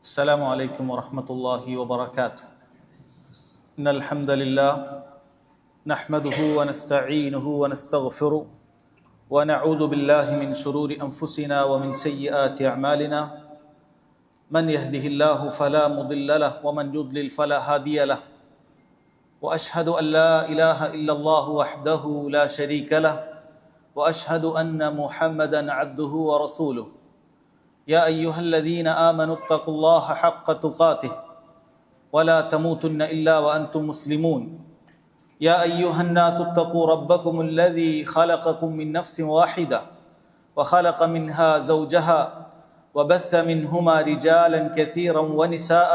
السلام عليكم ورحمة الله وبركاته. إن الحمد لله نحمده ونستعينه ونستغفره ونعوذ بالله من شرور أنفسنا ومن سيئات أعمالنا. من يهده الله فلا مضل له ومن يضلل فلا هادي له. وأشهد أن لا إله إلا الله وحده لا شريك له وأشهد أن محمدا عبده ورسوله. يا أيها الذين آمنوا اتقوا الله حق تقاته ولا تموتن إلا وأنتم مسلمون. يا أيها الناس اتقوا ربكم الذي خلقكم من نفس واحدة وخلق منها زوجها وبث منهما رجالا كثيرا ونساء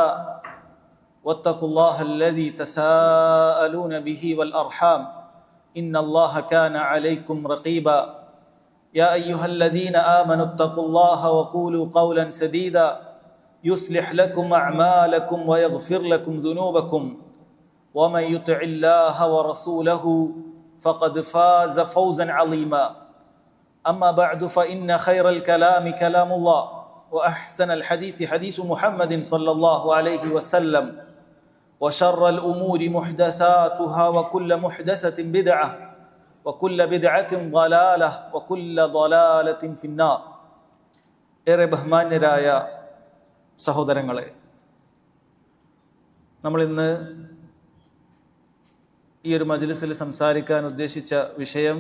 واتقوا الله الذي تساءلون به والأرحام إن الله كان عليكم رقيبا. يا أيها الذين آمنوا اتقوا الله وقولوا قولا سديدا يصلح لكم أعمالكم ويغفر لكم ذنوبكم ومن يطع الله ورسوله فقد فاز فوزا عظيما. أما بعد فإن خير الكلام كلام الله وأحسن الحديث حديث محمد صلى الله عليه وسلم وشر الأمور محدثاتها وكل محدثة بدعة وكل بدعة ضلالة وكل ضلالة في النار. ഏറെ ബഹുമാന്യരായ സഹോദരങ്ങളെ, നമ്മളിന്ന് ഈ ഒരു മജ്ലിസിൽ സംസാരിക്കാൻ ഉദ്ദേശിച്ച വിഷയം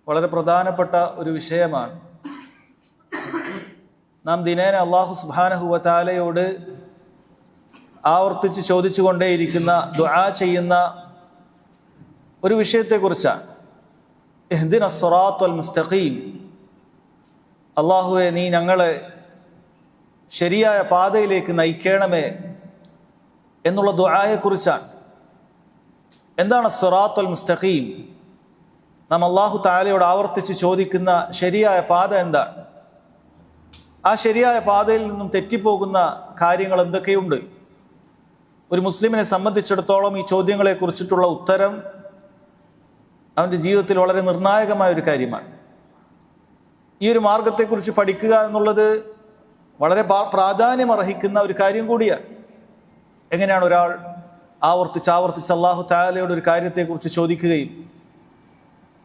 വളരെ പ്രധാനപ്പെട്ട ഒരു വിഷയമാണ്. നാം ദിനേന അല്ലാഹു സുബ്ഹാനഹു വ തആലയോട് ആവർത്തിച്ച് ചോദിച്ചുകൊണ്ടേയിരിക്കുന്ന, ദുആ ചെയ്യുന്ന ഒരു വിഷയത്തെക്കുറിച്ചാണ്. ഇഹ്ദിന സ്സിറാത്തൽ മുസ്തഖീം, അല്ലാഹുവേ നീ ഞങ്ങളെ ശരിയായ പാതയിലേക്ക് നയിക്കണമേ എന്നുള്ള ദുആയെക്കുറിച്ചാണ്. എന്താണ് സ്സിറാത്തൽ മുസ്തഖീം? നാം അല്ലാഹു തആലയോട് ആവർത്തിച്ച് ചോദിക്കുന്ന ശരിയായ പാത എന്താണ്? ആ ശരിയായ പാതയിൽ നിന്നും തെറ്റിപ്പോകുന്ന കാര്യങ്ങൾ എന്തൊക്കെയുണ്ട്? ഒരു മുസ്ലിമിനെ സംബന്ധിച്ചിടത്തോളം ഈ ചോദ്യങ്ങളെ കുറിച്ചിട്ടുള്ള ഉത്തരം അവൻ്റെ ജീവിതത്തിൽ വളരെ നിർണായകമായ ഒരു കാര്യമാണ്. ഈ ഒരു മാർഗത്തെക്കുറിച്ച് പഠിക്കുക എന്നുള്ളത് വളരെ പ്രാധാന്യമർഹിക്കുന്ന ഒരു കാര്യം കൂടിയാണ്. എങ്ങനെയാണ് ഒരാൾ ആവർത്തിച്ച് അല്ലാഹു തആലയോട് ഒരു കാര്യത്തെക്കുറിച്ച് ചോദിക്കുകയും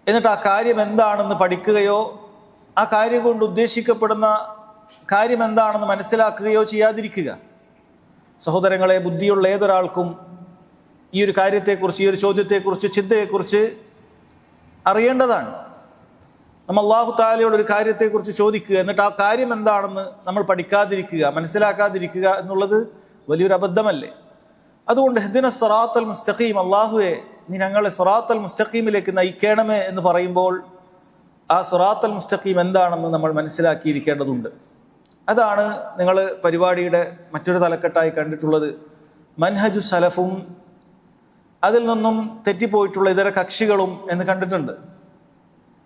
എന്നിട്ട് ആ കാര്യം എന്താണെന്ന് പഠിക്കുകയോ ആ കാര്യം കൊണ്ട് ഉദ്ദേശിക്കപ്പെടുന്ന കാര്യം എന്താണെന്ന് മനസ്സിലാക്കുകയോ ചെയ്യാതിരിക്കുക? സഹോദരങ്ങളെ, ബുദ്ധിയുള്ള ഏതൊരാൾക്കും ഈ ഒരു കാര്യത്തെക്കുറിച്ച്, ഈ ഒരു ചോദ്യത്തെക്കുറിച്ച്, ചിന്തയെക്കുറിച്ച് അറിയേണ്ടതാണ്. നമ്മൾ അല്ലാഹു തആലയോട് ഒരു കാര്യത്തെക്കുറിച്ച് ചോദിക്കുക, എന്നിട്ട് ആ കാര്യം എന്താണെന്ന് നമ്മൾ പഠിക്കാതിരിക്കുക, മനസ്സിലാക്കാതിരിക്കുക എന്നുള്ളത് വലിയൊരു അബദ്ധമല്ലേ? അതുകൊണ്ട് ഇഹ്ദിന സ്സിറാത്തൽ മുസ്തഖീം, അല്ലാഹുവേ നീ ഞങ്ങളെ സിറാത്തൽ മുസ്തഖീമിലേക്ക് നയിക്കണമേ എന്ന് പറയുമ്പോൾ ആ സിറാത്തൽ മുസ്തഖീം എന്താണെന്ന് നമ്മൾ മനസ്സിലാക്കിയിരിക്കേണ്ടതുണ്ട്. അതാണ് നിങ്ങൾ പരിപാടിയുടെ മറ്റൊരു തലക്കെട്ടായി കണ്ടിട്ടുള്ളത് മൻഹജു സലഫും അതിൽ നിന്നും തെറ്റിപ്പോയിട്ടുള്ള ഇതര കക്ഷികളും എന്ന് കണ്ടിട്ടുണ്ട്.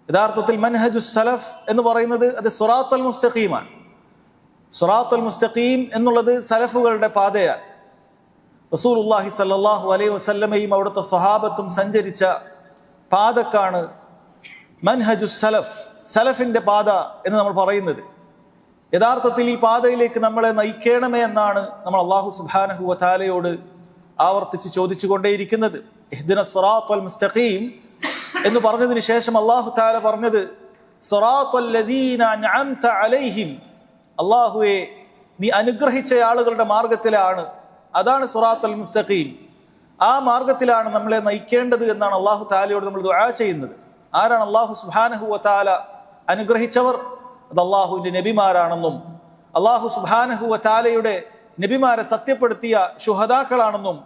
യഥാർത്ഥത്തിൽ മൻഹജു സലഫ് എന്ന് പറയുന്നത് അത് സിറാത്തുൽ മുസ്തഖീമാണ്. സിറാത്തുൽ മുസ്തഖീം എന്നുള്ളത് സലഫുകളുടെ പാതയാണ്. റസൂലുള്ളാഹി സ്വല്ലല്ലാഹു അലൈഹി വസല്ലമയും അവിടുത്തെ സ്വഹാബത്തും സഞ്ചരിച്ച പാതക്കാണ് മൻഹജു സലഫ്, സലഫിന്റെ പാത എന്ന് നമ്മൾ പറയുന്നത്. യഥാർത്ഥത്തിൽ ഈ പാതയിലേക്ക് നമ്മളെ നയിക്കണമേ എന്നാണ് നമ്മൾ അല്ലാഹു സുബ്ഹാനഹു വ തആലയോട് ആവർത്തിച്ച് ചോദിച്ചുകൊണ്ടേയിരിക്കുന്നത്. ഇഹ്ദിന സ്സിറാത്തൽ മുസ്തഖീം എന്ന് പറഞ്ഞതിന് ശേഷം അല്ലാഹു തആല പറഞ്ഞത് സിറാത്തൽ ലദീന അൻഅംത അലൈഹിം, അല്ലാഹുവേ നീ അനുഗ്രഹിച്ച ആളുകളുടെ മാർഗത്തിലാണ്, അതാണ് സിറാത്തൽ മുസ്തഖീം. ആ മാർഗത്തിലാണ് നമ്മളെ നയിക്കേണ്ടത് എന്നാണ് അല്ലാഹു തആലയോട് നമ്മൾ ദുആ ചെയ്യുന്നത്. ആരാണ് അല്ലാഹു സുബ്ഹാനഹു വ തആല അനുഗ്രഹിച്ചവർ? അത് അല്ലാഹുവിന്റെ നബിമാരാണെന്നും അല്ലാഹു സുബ്ഹാനഹു വ തആലയുടെ നബിമാരെ സത്യപ്പെടുത്തിയ ശുഹദാക്കളാണെന്നും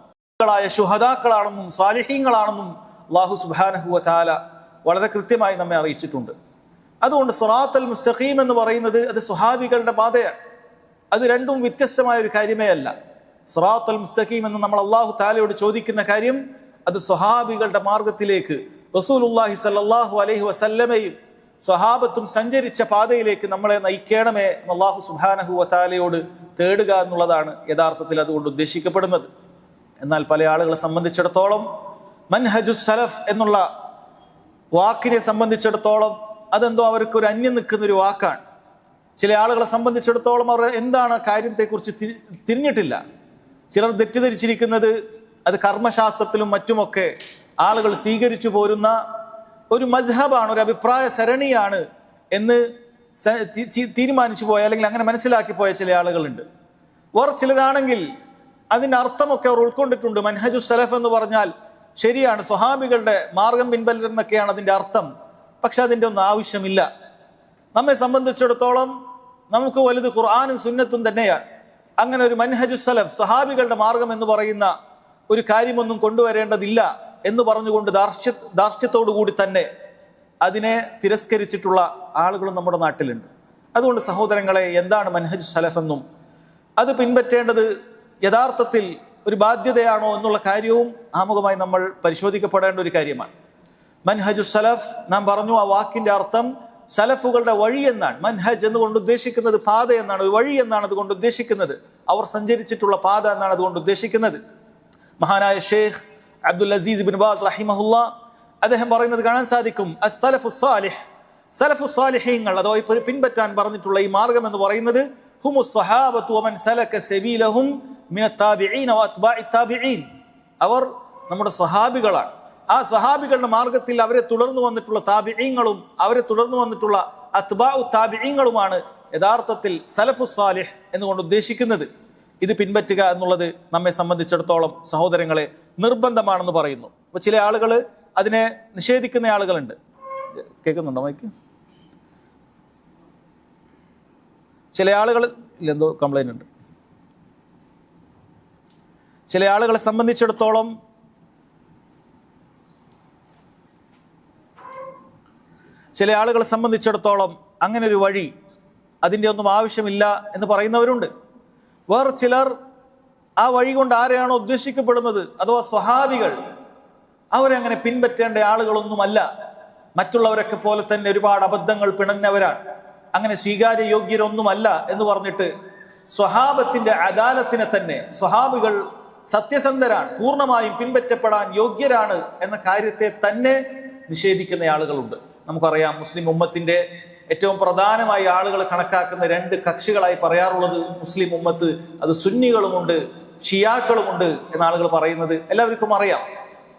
ശുഹദാക്കളാണെന്നും സാലിഹീങ്ങളാണെന്നും അല്ലാഹു സുബ്ഹാനഹു വ തആല വളരെ കൃത്യമായി നമ്മെ അറിയിച്ചിട്ടുണ്ട്. അതുകൊണ്ട് സിറാത്തൽ മുസ്തഖീം എന്ന് പറയുന്നത് അത് സ്വഹാബികളുടെ പാതയാണ്. അത് രണ്ടും വ്യത്യസ്തമായ ഒരു കാര്യമേ അല്ല. സിറാത്തൽ മുസ്തഖീം എന്ന് നമ്മൾ അല്ലാഹു തആലയോട് ചോദിക്കുന്ന കാര്യം അത് സ്വഹാബികളുടെ മാർഗത്തിലേക്ക്, റസൂലുള്ളാഹി സ്വല്ലല്ലാഹു അലൈഹി വസല്ലമയും സ്വഹാബത്തും സഞ്ചരിച്ച പാതയിലേക്ക് നമ്മളെ നയിക്കണമേ എന്ന് അല്ലാഹു സുബ്ഹാനഹു വ തആലയോട് തേടുക എന്നുള്ളതാണ് യഥാർത്ഥത്തിൽ അതുകൊണ്ട് ഉദ്ദേശിക്കപ്പെടുന്നത്. എന്നാൽ പല ആളുകളെ സംബന്ധിച്ചിടത്തോളം മൻഹജു സലഫ് എന്നുള്ള വാക്കിനെ സംബന്ധിച്ചിടത്തോളം അതെന്തോ അവർക്ക് ഒരു അന്യം നിൽക്കുന്നൊരു വാക്കാണ്. ചില ആളുകളെ സംബന്ധിച്ചിടത്തോളം അവർ എന്താണ് കാര്യത്തെക്കുറിച്ച് തിരിഞ്ഞിട്ടില്ല. ചിലർ തെറ്റിദ്ധരിച്ചിരിക്കുന്നത് അത് കർമ്മശാസ്ത്രത്തിലും മറ്റുമൊക്കെ ആളുകൾ സ്വീകരിച്ചു പോരുന്ന ഒരു മദ്ഹബാണ്, ഒരു അഭിപ്രായ സരണിയാണ് എന്ന് തീരുമാനിച്ചു പോയ, അല്ലെങ്കിൽ അങ്ങനെ മനസ്സിലാക്കി പോയ ചില ആളുകളുണ്ട്. വേറെ ചിലരാണെങ്കിൽ അതിൻ്റെ അർത്ഥമൊക്കെ അവർ ഉൾക്കൊണ്ടിട്ടുണ്ട്. മൻഹജു സലഫ് എന്ന് പറഞ്ഞാൽ ശരിയാണ്, സ്വഹാബികളുടെ മാർഗം പിൻവലിക്കുന്നൊക്കെയാണ് അതിൻ്റെ അർത്ഥം. പക്ഷെ അതിൻ്റെ ഒന്നും ആവശ്യമില്ല. നമ്മെ സംബന്ധിച്ചിടത്തോളം നമുക്ക് വലുത് ഖുർആനും സുന്നത്തും തന്നെയാണ്. അങ്ങനെ ഒരു മൻഹജു സലഫ്, സ്വഹാബികളുടെ മാർഗം എന്ന് പറയുന്ന ഒരു കാര്യമൊന്നും കൊണ്ടുവരേണ്ടതില്ല എന്ന് പറഞ്ഞുകൊണ്ട് ധാർഷ്ട്യത്തോടു കൂടി തന്നെ അതിനെ തിരസ്കരിച്ചിട്ടുള്ള ആളുകളും നമ്മുടെ നാട്ടിലുണ്ട്. അതുകൊണ്ട് സഹോദരങ്ങളെ, എന്താണ് മൻഹജു സലഫ് എന്നും അത് പിൻപറ്റേണ്ടത് യഥാർത്ഥത്തിൽ ഒരു ബാധ്യതയാണോ എന്നുള്ള കാര്യവും ആമുഖമായി നമ്മൾ പരിശോധിക്കപ്പെടേണ്ട ഒരു കാര്യമാണ്. മൻഹജു സലഫ്, നാം പറഞ്ഞു, ആ വാക്കിന്റെ അർത്ഥം സലഫുകളുടെ വഴി എന്നാണ്. മൻഹജ് എന്നുകൊണ്ട് ഉദ്ദേശിക്കുന്നത് പാത എന്നാണ്, ഒരു വഴി എന്നാണ് അതുകൊണ്ട് ഉദ്ദേശിക്കുന്നത്. അവർ സഞ്ചരിച്ചിട്ടുള്ള പാത എന്നാണ് അതുകൊണ്ട് ഉദ്ദേശിക്കുന്നത്. മഹാനായ Sheikh Abdul Aziz bin Baz റഹിമഹുല്ലാ അദ്ദേഹം പറയുന്നത് കാണാൻ സാധിക്കും, അസ്സലഫു സാലിഹ്, സലഫു സാലിഹീങ്ങൾ അഥവാ പിൻപറ്റാൻ പറഞ്ഞിട്ടുള്ള ഈ മാർഗം എന്ന് പറയുന്നത് ഹുമുസ് സ്വഹാബത്തു വമൻ സലക സബീലഹും മിനത് താബിഈന വഅത്ബാഇ താബിഈൻ, അവർ നമ്മുടെ സ്വഹാബികളാണ്. ആ സ്വഹാബികളുടെ മാർഗത്തിൽ അവരെ തുടർന്നു വന്നിട്ടുള്ള താബിഈങ്ങളും അവരെ തുടർന്നു വന്നിട്ടുള്ള അത്ബാഉ താബിഈങ്ങളുമാണ് യഥാർത്ഥത്തിൽ സലഫു സാലിഹ് എന്നുകൊണ്ട് ഉദ്ദേശിക്കുന്നത്. ഇത് പിൻപറ്റുക എന്നുള്ളത് നമ്മെ സംബന്ധിച്ചിടത്തോളം സഹോദരങ്ങളെ നിർബന്ധമാണെന്ന് പറയുന്നു. അപ്പോൾ ചില ആളുകൾ അതിനെ നിഷേധിക്കുന്ന ആളുകളുണ്ട്. കേൾക്കുന്നുണ്ടോ മൈക്ക്? ചില ആളുകൾ എന്തോ കംപ്ലൈന്റ് ഉണ്ട്. ചില ആളുകളെ സംബന്ധിച്ചിടത്തോളം അങ്ങനെ ഒരു വഴി, അതിൻ്റെ ഒന്നും ആവശ്യമില്ല എന്ന് പറയുന്നവരുണ്ട്. വേറെ ചിലർ ആ വഴി കൊണ്ട് ആരെയാണോ ഉദ്ദേശിക്കപ്പെടുന്നത് അഥവാ സ്വഹാബികൾ, അവരെ അങ്ങനെ പിൻപറ്റേണ്ട ആളുകളൊന്നുമല്ല. മറ്റുള്ളവരൊക്കെ പോലെ തന്നെ ഒരുപാട് അബദ്ധങ്ങൾ പിണഞ്ഞവരാണ്, അങ്ങനെ സ്വീകാര്യ യോഗ്യരൊന്നുമല്ല എന്ന് പറഞ്ഞിട്ട് സ്വഹാബത്തിന്റെ അദാലത്തിനെ തന്നെ, സ്വഹാബികൾ സത്യസന്ധരാണ്, പൂർണ്ണമായും പിൻപറ്റപ്പെടാൻ യോഗ്യരാണ് എന്ന കാര്യത്തെ തന്നെ നിഷേധിക്കുന്ന ആളുകളുണ്ട്. നമുക്കറിയാം, മുസ്ലിം ഉമ്മത്തിന്റെ ഏറ്റവും പ്രധാനമായി ആളുകൾ കണക്കാക്കുന്ന രണ്ട് കക്ഷികളായി പറയാറുള്ളത് മുസ്ലിം ഉമ്മത്ത്, അത് സുന്നികളുമുണ്ട് ഷിയാക്കളുമുണ്ട് എന്ന ആളുകൾ പറയുന്നത് എല്ലാവർക്കും അറിയാം.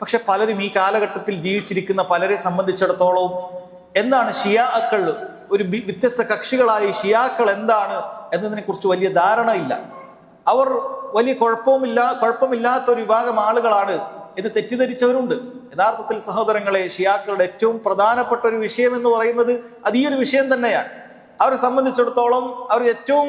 പക്ഷെ പലരും ഈ കാലഘട്ടത്തിൽ ജീവിച്ചിരിക്കുന്ന പലരെ സംബന്ധിച്ചിടത്തോളം എന്താണ് ഷിയാക്കൾ, ഒരു വ്യത്യസ്ത കക്ഷികളായ ഷിയാക്കൾ എന്താണ് എന്നതിനെ കുറിച്ച് വലിയ ധാരണയില്ല. അവർ വലിയ കുഴപ്പമില്ലാത്ത ഒരു വിഭാഗം ആളുകളാണ് എന്ന് തെറ്റിദ്ധരിച്ചവരുണ്ട്. യഥാർത്ഥത്തിൽ സഹോദരങ്ങളെ, ഷിയാക്കളുടെ ഏറ്റവും പ്രധാനപ്പെട്ട ഒരു വിഷയം എന്ന് പറയുന്നത് അത് ഈ ഒരു വിഷയം തന്നെയാണ്. അവരെ സംബന്ധിച്ചിടത്തോളം അവർ ഏറ്റവും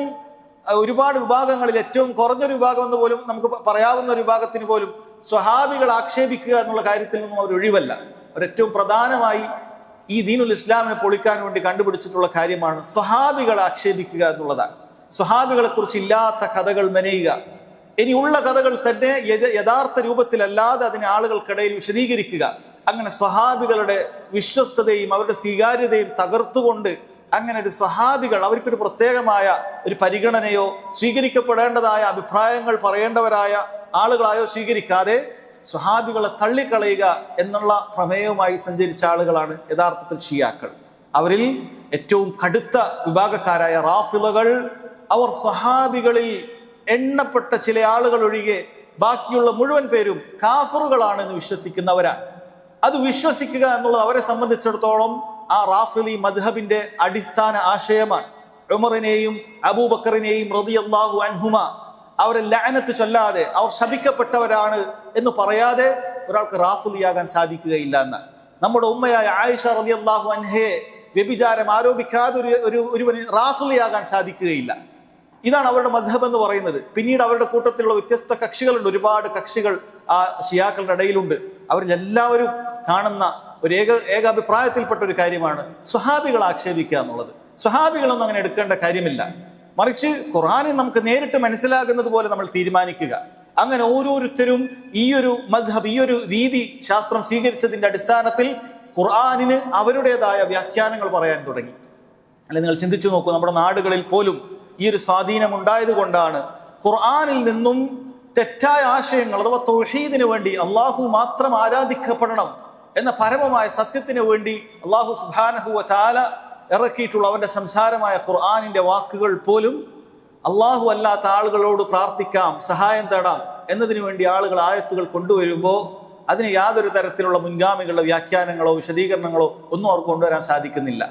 ഒരുപാട് വിഭാഗങ്ങളിൽ ഏറ്റവും കുറഞ്ഞൊരു വിഭാഗം എന്ന് പോലും നമുക്ക് പറയാവുന്ന ഒരു വിഭാഗത്തിന് പോലും സ്വഹാബികൾ ആക്ഷേപിക്കുക എന്നുള്ള കാര്യത്തിൽ നിന്നും അവർ ഒഴിവല്ല. അവരേറ്റവും പ്രധാനമായി ഈ ദീനുൽ ഇസ്ലാമിനെ പൊളിക്കാൻ വേണ്ടി കണ്ടുപിടിച്ചിട്ടുള്ള കാര്യമാണ് സ്വഹാബികളെ ആക്ഷേപിക്കുക എന്നുള്ളതാണ്. സ്വഹാബികളെ കുറിച്ച് ഇല്ലാത്ത കഥകൾ മെനയുക, ഇനിയുള്ള കഥകൾ തന്നെ യഥാർത്ഥ രൂപത്തിലല്ലാതെ അതിനെ ആളുകൾക്കിടയിൽ വിശദീകരിക്കുക. അങ്ങനെ സ്വഹാബികളുടെ വിശ്വസ്തതയും അവരുടെ സ്വീകാര്യതയും തകർത്തുകൊണ്ട് അങ്ങനെ ഒരു സ്വഹാബികൾ, അവർക്കൊരു പ്രത്യേകമായ ഒരു പരിഗണനയോ സ്വീകരിക്കപ്പെടേണ്ടതായ അഭിപ്രായങ്ങൾ പറയേണ്ടവരായ ആളുകളായോ സ്വീകരിക്കാതെ സ്വഹാബികളെ തള്ളിക്കളയുക എന്നുള്ള പ്രമേയവുമായി സഞ്ചരിച്ച ആളുകളാണ് യഥാർത്ഥത്തിൽ ഷിയാക്കൾ. അവരിൽ ഏറ്റവും കടുത്ത വിഭാഗക്കാരായ റാഫിളകൾ, അവർ സ്വഹാബികളിൽ എണ്ണപ്പെട്ട ചില ആളുകൾ ഒഴികെ ബാക്കിയുള്ള മുഴുവൻ പേരും കാഫറുകളാണെന്ന് വിശ്വസിക്കുന്നവരാണ്. അത് വിശ്വസിക്കുക എന്നുള്ളത് അവരെ സംബന്ധിച്ചിടത്തോളം ആ റാഫിളി മദ്ഹബിന്റെ അടിസ്ഥാന ആശയമാണ്. ഉമറിനെയും അബൂബക്കറിനെയും റളിയല്ലാഹു അൻഹുമ അവരെ ലഅനത്ത് ചൊല്ലാതെ, അവർ ശപിക്കപ്പെട്ടവരാണ് എന്ന് പറയാതെ ഒരാൾക്ക് റാഫിളിയാകാൻ സാധിക്കുകയില്ല എന്ന്. നമ്മുടെ ഉമ്മയായ ആയിഷ റളിയല്ലാഹു അൻഹയെ വ്യഭിചാരം ആരോപിക്കാതെ ഒരുവന് റാഫിളിയാകാൻ സാധിക്കുകയില്ല. ഇതാണ് അവരുടെ മദ്ഹബ് എന്ന് പറയുന്നത്. പിന്നീട് അവരുടെ കൂട്ടത്തിലുള്ള വ്യത്യസ്ത കക്ഷികളുണ്ട്, ഒരുപാട് കക്ഷികൾ ആ ഷിയാക്കളുടെ ഇടയിലുണ്ട്. അവരിലെല്ലാവരും കാണുന്ന ഒരു ഏകാഭിപ്രായത്തിൽപ്പെട്ട ഒരു കാര്യമാണ് സ്വഹാബികൾ ആക്ഷേപിക്കുക എന്നുള്ളത്. സ്വഹാബികളൊന്നും അങ്ങനെ എടുക്കേണ്ട കാര്യമില്ല. മറിച്ച് ഖുർആനിൽ നമുക്ക് നേരിട്ട് മനസ്സിലാകുന്നത് പോലെ നമ്മൾ തീരുമാനിക്കുക. അങ്ങനെ ഓരോരുത്തരും ഈ ഒരു മദ്ഹബ്, ഈ ഒരു രീതി ശാസ്ത്രം സ്വീകരിച്ചതിന്റെ അടിസ്ഥാനത്തിൽ ഖുർആനിന് അവരുടേതായ വ്യാഖ്യാനങ്ങൾ പറയാൻ തുടങ്ങി. അല്ലെ, നിങ്ങൾ ചിന്തിച്ചു നോക്കൂ, നമ്മുടെ നാടുകളിൽ പോലും ഈ ഒരു സ്വാധീനം ഉണ്ടായത് കൊണ്ടാണ് ഖുർആനിൽ നിന്നും തെറ്റായ ആശയങ്ങൾ അഥവാ തൗഹീദിന് വേണ്ടി, അള്ളാഹു മാത്രം ആരാധിക്കപ്പെടണം എന്ന പരമമായ സത്യത്തിന് വേണ്ടി അള്ളാഹു സുബ്ഹാനഹു വ തആല ഇറക്കിയിട്ടുള്ള അവന്റെ സംസാരമായ ഖുർആനിന്റെ വാക്കുകൾ പോലും അള്ളാഹു അല്ലാത്ത ആളുകളോട് പ്രാർത്ഥിക്കാം, സഹായം തേടാം എന്നതിനു വേണ്ടി ആളുകൾ ആയത്തുകൾ കൊണ്ടുവരുമ്പോൾ അതിന് യാതൊരു തരത്തിലുള്ള മുൻഗാമികളുടെ വ്യാഖ്യാനങ്ങളോ വിശദീകരണങ്ങളോ ഒന്നും അവർക്ക് കൊണ്ടുവരാൻ സാധിക്കുന്നില്ല.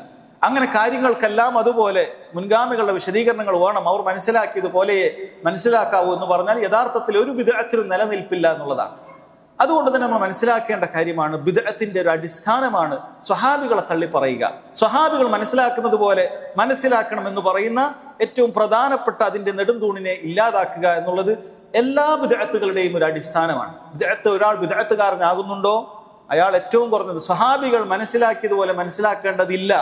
അങ്ങനെ കാര്യങ്ങൾക്കെല്ലാം അതുപോലെ മുൻഗാമികളുടെ വിശദീകരണങ്ങൾ വേണം. അവർ മനസ്സിലാക്കിയതുപോലെ മനസ്സിലാക്കാവൂ എന്ന് പറഞ്ഞാൽ യഥാർത്ഥത്തിൽ ഒരു ബിദ്അത്തിലും നിലനിൽപ്പില്ല എന്നുള്ളതാണ്. അതുകൊണ്ട് തന്നെ നമ്മൾ മനസ്സിലാക്കേണ്ട കാര്യമാണ്, ബിദ്അത്തിന്റെ ഒരു അടിസ്ഥാനമാണ് സ്വഹാബികളെ തള്ളി പറയുക. സ്വഹാബികൾ മനസ്സിലാക്കുന്നത് പോലെ മനസ്സിലാക്കണം എന്ന് പറയുന്ന ഏറ്റവും പ്രധാനപ്പെട്ട അതിന്റെ നെടുംതൂണിനെ ഇല്ലാതാക്കുക എന്നുള്ളത് എല്ലാ ബിദ്അത്തുകളുടെയും ഒരു അടിസ്ഥാനമാണ്. ഒരാൾ ബിദ്അത്തുകാരനാകുന്നുണ്ടോ അയാൾ ഏറ്റവും കുറഞ്ഞത് സ്വഹാബികൾ മനസ്സിലാക്കിയതുപോലെ മനസ്സിലാക്കേണ്ടതില്ല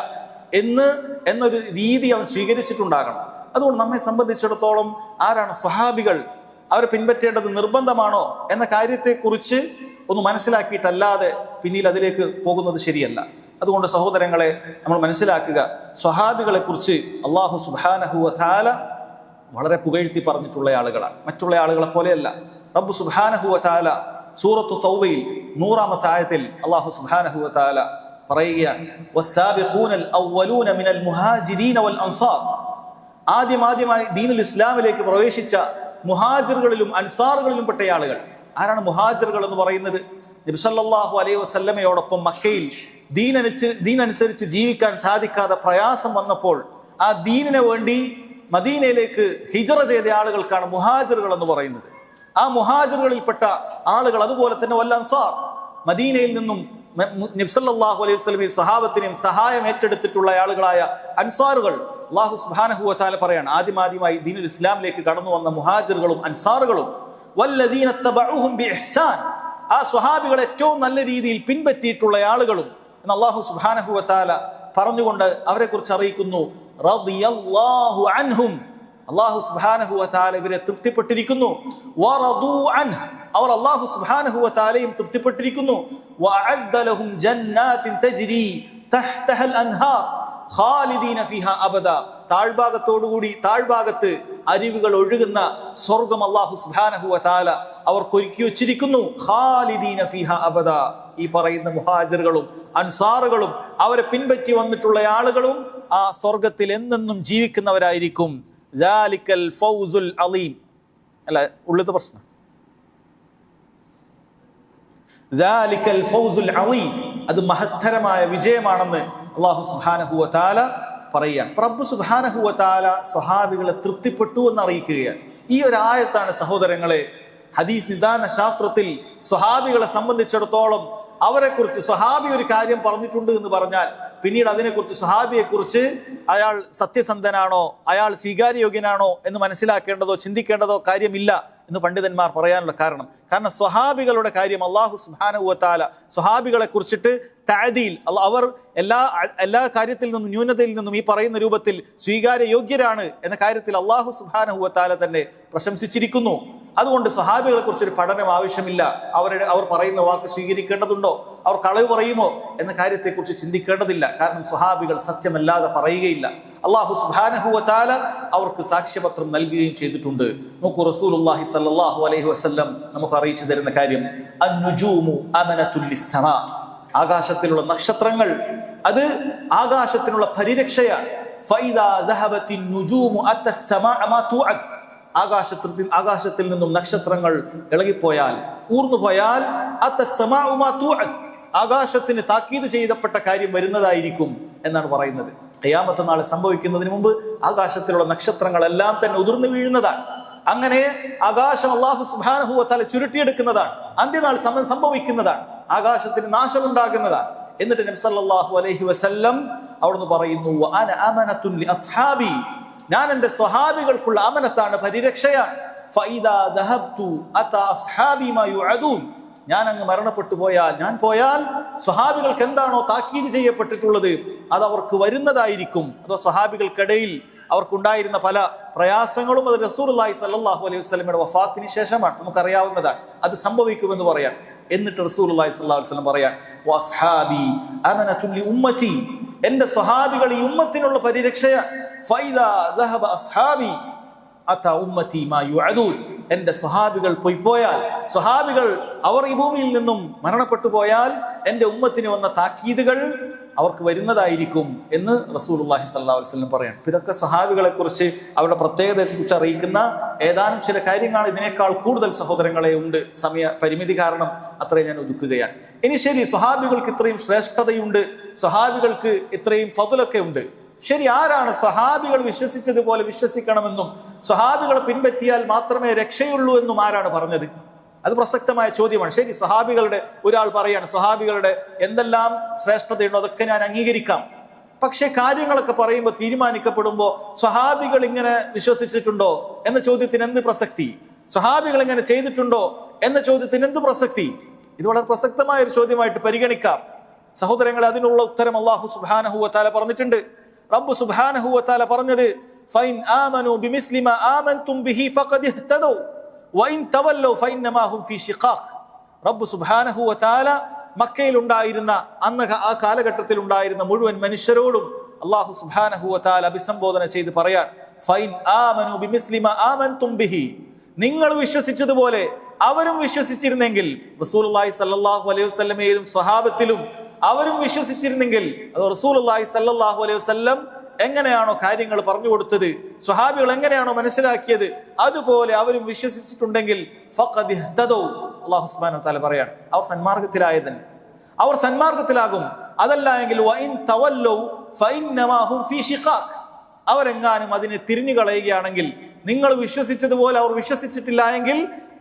എന്നൊരു രീതി അവൻ സ്വീകരിച്ചിട്ടുണ്ടാകണം. അതുകൊണ്ട് നമ്മെ സംബന്ധിച്ചിടത്തോളം ആരാണ് സ്വഹാബികൾ, അവരെ പിൻപറ്റേണ്ടത് നിർബന്ധമാണോ എന്ന കാര്യത്തെക്കുറിച്ച് ഒന്ന് മനസ്സിലാക്കിയിട്ടല്ലാതെ പിന്നീട് അതിലേക്ക് പോകുന്നത് ശരിയല്ല. അതുകൊണ്ട് സഹോദരങ്ങളെ, നമ്മൾ മനസ്സിലാക്കുക, സ്വഹാബികളെ കുറിച്ച് അല്ലാഹു സുബ്ഹാനഹു വ തആല വളരെ പുകഴ്ത്തി പറഞ്ഞിട്ടുള്ള ആളുകളാണ്, മറ്റുള്ള ആളുകളെ പോലെയല്ല. റബ്ബ് സുബ്ഹാനഹു വ തആല സൂറത്തു തൗബയിൽ 100-ാമത്തെ ആയത്തിൽ അല്ലാഹു സുബ്ഹാനഹു വ തആല പറയുകയാണ്, വസ്സാബിഖൂനൽ അവ്വലൂന മിനൽ മുഹാജിരീന വൽ അൻസാർ. ആദ്യമായി ദീനുൽ ഇസ്ലാമിലേക്ക് പ്രവേശിച്ച മുഹാജിറുകളിലും അൻസാറുകളിലും പെട്ട ആളുകൾ. ആരാണ് മുഹാജിറുകൾ എന്ന് പറയുന്നത്? നബി സല്ലല്ലാഹു അലൈഹി വസല്ലമയോടൊപ്പം മക്കയിൽ ദീനനുസരിച്ച് ജീവിക്കാൻ സാധിക്കാതെ പ്രയാസം വന്നപ്പോൾ ആ ദീനിനെ വേണ്ടി മദീനയിലേക്ക് ഹിജറ ചെയ്ത ആളുകൾക്കാണ് മുഹാജിറുകൾ എന്ന് പറയുന്നത്. ആ മുഹാജിറുകളിൽപ്പെട്ട ആളുകൾ, അതുപോലെ തന്നെ വൽ അൻസാർ, മദീനയിൽ നിന്നും നബി സല്ലല്ലാഹു അലൈഹി വസല്ലമയും സഹാബത്തിനെയും സഹായം ഏറ്റെടുത്തിട്ടുള്ള ആളുകളായ അൻസാറുകൾ. അല്ലാഹു സുബ്ഹാനഹു വ തആല പറയാണ്, ആദ്യമായി ദീനുൽ ഇസ്ലാമിലേക്ക് കടന്നു വന്ന മുഹാജിറുകളും അൻസാറുകളും വല്ലദീന തബഉഹും ബിഇഹ്സാൻ, ആ സ്വഹാബികളെ ഏറ്റവും നല്ല രീതിയിൽ പിൻപറ്റിയിട്ടുള്ള ആളുകളും എന്ന് അല്ലാഹു സുബ്ഹാനഹു വ തആല പറഞ്ഞുകൊണ്ട് അവരെ കുറിച്ച് അറിയിക്കുന്നു. റളിയല്ലാഹു അൻഹും, അല്ലാഹു സുബ്ഹാനഹു വ തആല ഇവരെ തൃപ്തിപ്പെട്ടിരിക്കുന്നു. വറദൂ അൻഹു, അവർ അല്ലാഹു സുബ്ഹാനഹു വ തആലയും തൃപ്തിപ്പെട്ടിരിക്കുന്നു. വഅദ്ദ ലഹും ജന്നാത്തിൻ തജ്രി തഹ്തഹൽ അൻഹാർ ഖാലിദീന ഫീഹാ അബദ, താഴ്ഭാഗത്ത് അരുവികൾ ഒഴുകുന്ന സ്വർഗം അല്ലാഹു സുബ്ഹാനഹു വ തആല അവർക്ക് ഒരുക്കി വെച്ചിരിക്കുന്നു. ഖാലിദീന ഫീഹാ അബദ, ഈ പറയുന്ന മുഹാജിറുകളും അൻസാറുകളും അവരെ പിൻപറ്റി വന്നിട്ടുള്ള ആളുകളും ആ സ്വർഗത്തിൽ എന്നെന്നും ജീവിക്കുന്നവരായിരിക്കും. ദാലിക്കൽ ഫൗസുൽ അലീം, അല്ല ഉള്ളത്തെ പ്രശ്നം, ദാലിക്കൽ ഫൗസുൽ അലീം, അത് മഹത്തരമായ വിജയമാണെന്ന് അല്ലാഹു സുബ്ഹാനഹു വ തആല പറയുകയാണ്. റബ്ബ് സുബ്ഹാനഹു വ തആല സ്വഹാബികളെ തൃപ്തിപ്പെട്ടു എന്ന് അറിയിക്കുകയാണ്. ഈ ഒരു ആയത്താണ് സഹോദരങ്ങളെ ഹദീസ് നിദാന ശാസ്ത്രത്തിൽ സ്വഹാബികളെ സംബന്ധിച്ചിടത്തോളം അവരെക്കുറിച്ച് സ്വഹാബി ഒരു കാര്യം പറഞ്ഞിട്ടുണ്ട് എന്ന് പറഞ്ഞാൽ പിന്നീട് അതിനെക്കുറിച്ച് സ്വഹാബിയെക്കുറിച്ച് അയാൾ സത്യസന്ധനാണോ, അയാൾ സ്വീകാര്യയോഗ്യനാണോ എന്ന് മനസ്സിലാക്കേണ്ടതോ ചിന്തിക്കേണ്ടതോ കാര്യമില്ല എന്ന് പണ്ഡിതന്മാർ പറയാനുള്ള കാരണം സ്വഹാബികളുടെ കാര്യം അല്ലാഹു സുബ്ഹാനഹു വ തആല സ്വഹാബികളെ കുറിച്ചിട്ട് തഅദീൽ, അവർ എല്ലാ കാര്യത്തിൽ നിന്നും ന്യൂനതയിൽ നിന്നും ഈ പറയുന്ന രൂപത്തിൽ സ്വീകാര്യയോഗ്യരാണ് എന്ന കാര്യത്തിൽ അല്ലാഹു സുബ്ഹാനഹു വ തആല തന്നെ പ്രശംസിച്ചിരിക്കുന്നു. അതുകൊണ്ട് സ്വഹാബികളെ കുറിച്ചൊരു പഠനം ആവശ്യമില്ല. അവർ പറയുന്ന വാക്ക് സ്വീകരിക്കേണ്ടതുണ്ടോ, അവർ കളവ് പറയുമോ എന്ന കാര്യത്തെക്കുറിച്ച് ചിന്തിക്കേണ്ടതില്ല. കാരണം സ്വഹാബികൾ സത്യമല്ലാതെ പറയുകയില്ല. അല്ലാഹു സുബ്ഹാനഹു വ തആല അവർക്ക് സാക്ഷ്യപത്രം നൽകുകയും ചെയ്തിട്ടുണ്ട്. നോക്കൂ, റസൂലുള്ളാഹി സ്വല്ലല്ലാഹു അലൈഹി വസല്ലം നമുക്ക് അറിയിച്ചു തരുന്ന കാര്യം, അൻ-നുജൂമു അമനത്തുൽ ലിസ്സമാ, ആകാശത്തിലുള്ള നക്ഷത്രങ്ങൾ അത് ആകാശത്തിനുള്ള പരിരക്ഷയാണ്. ഫൈദാ ദഹബത്തിൻ നുജൂമു അത്തസ്സമാഅ മാ തുഅത്, ആകാശത്തിൽ നിന്നും നക്ഷത്രങ്ങൾ ഇളകിപ്പോയാൽ, ഊർന്നുപോയാൽ, അത്തസ്സമാഉ മാ തുഅത്, ആകാശത്തിന് താക്കീത് ചെയ്യപ്പെട്ട കാര്യം വരുന്നതായിരിക്കും എന്നാണ് പറയുന്നത്. ഖിയാമത്ത് നാളെ സംഭവിക്കുന്നതിന് മുമ്പ് ആകാശത്തിലുള്ള നക്ഷത്രങ്ങളെല്ലാം തന്നെ ഉതിർന്നു വീഴുന്നതാണ്. അങ്ങനെ ആകാശം അല്ലാഹു സുബ്ഹാനഹു വ തആല ചുരുട്ടിയെടുക്കുന്നതാണ്. അന്ത്യനാൾ സംഭവിക്കുന്നതാണ്. ആകാശത്തിന് നാശമുണ്ടാകുന്നതാണ്. എന്നിട്ട് നബി സല്ലല്ലാഹു അലൈഹി വസല്ലം അവിടുന്ന് പറയുന്നു, അന അമനത്തുൻ ലി അസ്ഹാബി, ഞാൻ എൻ്റെ സ്വഹാബികൾക്കുള്ള അമനത്താണ്, പരിരക്ഷയാണ്. ഫൈദാ ദഹബ്തു അതാ അസ്ഹാബി മാ യുഅദൂൻ, ഞാൻ അങ്ങ് മരണപ്പെട്ടു പോയാൽ, ഞാൻ പോയാൽ സ്വഹാബികൾക്ക് എന്താണോ താക്കീത് ചെയ്യപ്പെട്ടിട്ടുള്ളത് അത് അവർക്ക് വരുന്നതായിരിക്കും. അതോ സ്വഹാബികൾക്കിടയിൽ അവർക്കുണ്ടായിരുന്ന പല പ്രയാസങ്ങളും അത് റസൂലുള്ളാഹി സ്വല്ലല്ലാഹു അലൈഹി വസല്ലമയുടെ വഫാത്തിന് ശേഷമാണ്, നമുക്കറിയാവുന്നതാണ്. അത് സംഭവിക്കുമെന്ന് പറയാൻ. എന്നിട്ട് റസൂലുള്ളാഹി സ്വല്ലല്ലാഹു അലൈഹി വസല്ലം പറയാൻ, വസ്ഹാബി അമനത്തുൽ ലി ഉമ്മതി, എൻ്റെ സ്വഹാബികൾ ഈ ഉമ്മത്തിനുള്ള പരിരക്ഷയാണ്. ഫൈദാ ദഹബ അസ്ഹാബി അതാ ഉമ്മതി മാ യുഅദൂൻ, എൻ്റെ സ്വഹാബികൾ പോയാൽ, സ്വഹാബികൾ അവർ ഈ ഭൂമിയിൽ നിന്നും മരണപ്പെട്ടു പോയാൽ എൻ്റെ ഉമ്മത്തിന് വന്ന താക്കീതുകൾ അവർക്ക് വരുന്നതായിരിക്കും എന്ന് റസൂലുള്ളാഹി സ്വല്ലല്ലാഹു അലൈഹി വസല്ലം പറയാണ്. ഇതൊക്കെ സ്വഹാബികളെ കുറിച്ച് അവരുടെ പ്രത്യേകതയെ കുറിച്ച് അറിയിക്കുന്ന ഏതാനും ചില കാര്യങ്ങൾ. ഇതിനേക്കാൾ കൂടുതൽ സഹോദരങ്ങളെ ഉണ്ട്, സമയ പരിമിതി കാരണം അത്രയും ഞാൻ ഒതുക്കുകയാണ്. ഇനി ശരി, സ്വഹാബികൾക്ക് ഇത്രയും ശ്രേഷ്ഠതയുണ്ട്, സ്വഹാബികൾക്ക് ഇത്രയും ഫضലൊക്കെ ഉണ്ട്. ശരി, ആരാണ് സ്വഹാബികൾ വിശ്വസിച്ചതുപോലെ വിശ്വസിക്കണമെന്നും സ്വഹാബികളെ പിൻപറ്റിയാൽ മാത്രമേ രക്ഷയുള്ളൂ എന്നും ആരാണ് പറഞ്ഞത്? അത് പ്രസക്തമായ ചോദ്യമാണ്. ശരി, സ്വഹാബികളുടെ ഒരാൾ പറയാണ് സ്വഹാബികളുടെ എന്തെല്ലാം ശ്രേഷ്ഠതയുണ്ടോ അതൊക്കെ ഞാൻ അംഗീകരിക്കാം. പക്ഷെ കാര്യങ്ങളൊക്കെ പറയുമ്പോൾ, തീരുമാനിക്കപ്പെടുമ്പോൾ സ്വഹാബികൾ ഇങ്ങനെ വിശ്വസിച്ചിട്ടുണ്ടോ എന്ന ചോദ്യത്തിന് എന്ത് പ്രസക്തി? സ്വഹാബികൾ ഇങ്ങനെ ചെയ്തിട്ടുണ്ടോ എന്ന ചോദ്യത്തിന് എന്ത് പ്രസക്തി? ഇത് വളരെ പ്രസക്തമായ ഒരു ചോദ്യമായിട്ട് പരിഗണിക്കാം. സഹോദരങ്ങളെ, അതിനുള്ള ഉത്തരം അല്ലാഹു സുബ്ഹാനഹു വ തആല പറഞ്ഞിട്ടുണ്ട്. റബ്ബ് സുബ്ഹാനഹു വ തആല പറഞ്ഞത് ഫൈൻ ആമനു ബിമിസ്ലി മാ ആമൻതും ബിഹി ഫഖദ് ഇഹ്തദൗ വഇൻ തവല്ലൗ ഫഇന്നമാ ഹും ഫീ ശിഖാഖ്. റബ്ബ് സുബ്ഹാനഹു വ തആല മക്കയിൽ ഉണ്ടായിരുന്ന ആ കാലഘട്ടത്തിൽ ഉണ്ടായിരുന്ന മുഴുവൻ മനുഷ്യരോടും അല്ലാഹു സുബ്ഹാനഹു വ തആല അഭിസംബോധന ചെയ്ത് പറയാൻ, ഫൈൻ ആമനു ബിമിസ്ലി മാ ആമൻതും ബിഹി, നിങ്ങൾ വിശ്വസിച്ചതുപോലെ അവരും വിശ്വസിച്ചിരുന്നെങ്കിൽ, റസൂലുള്ളാഹി സ്വല്ലല്ലാഹു അലൈഹി വസല്ലമയിലും സ്വഹാബത്തിലും അവരും വിശ്വസിച്ചിരുന്നെങ്കിൽ, അത് റസൂലുള്ളാഹി സ്വല്ലല്ലാഹു അലൈഹി വസല്ലം എങ്ങനെയാണോ കാര്യങ്ങൾ പറഞ്ഞു കൊടുത്തത്, സ്വഹാബികൾ എങ്ങനെയാണോ മനസ്സിലാക്കിയത്, അതുപോലെ അവരും വിശ്വസിച്ചിട്ടുണ്ടെങ്കിൽ ഫഖദ് ഇഹ്തദൗ, അല്ലാഹു സുബ്ഹാനഹു വ തആല പറയാണ്, അവർ സന്മാർഗത്തിലായതന്നെ, അവർ സന്മാർഗത്തിലാകും. അതല്ല എങ്കിൽ വഇൻ തവല്ലൗ ഫഇന്നമാ ഹും ഫീ ശിഖാഖ്, അവരെങ്ങാനും അതിനെ തിരിഞ്ഞു കളയുകയാണെങ്കിൽ, നിങ്ങൾ വിശ്വസിച്ചതുപോലെ അവർ വിശ്വസിച്ചിട്ടില്ല എങ്കിൽ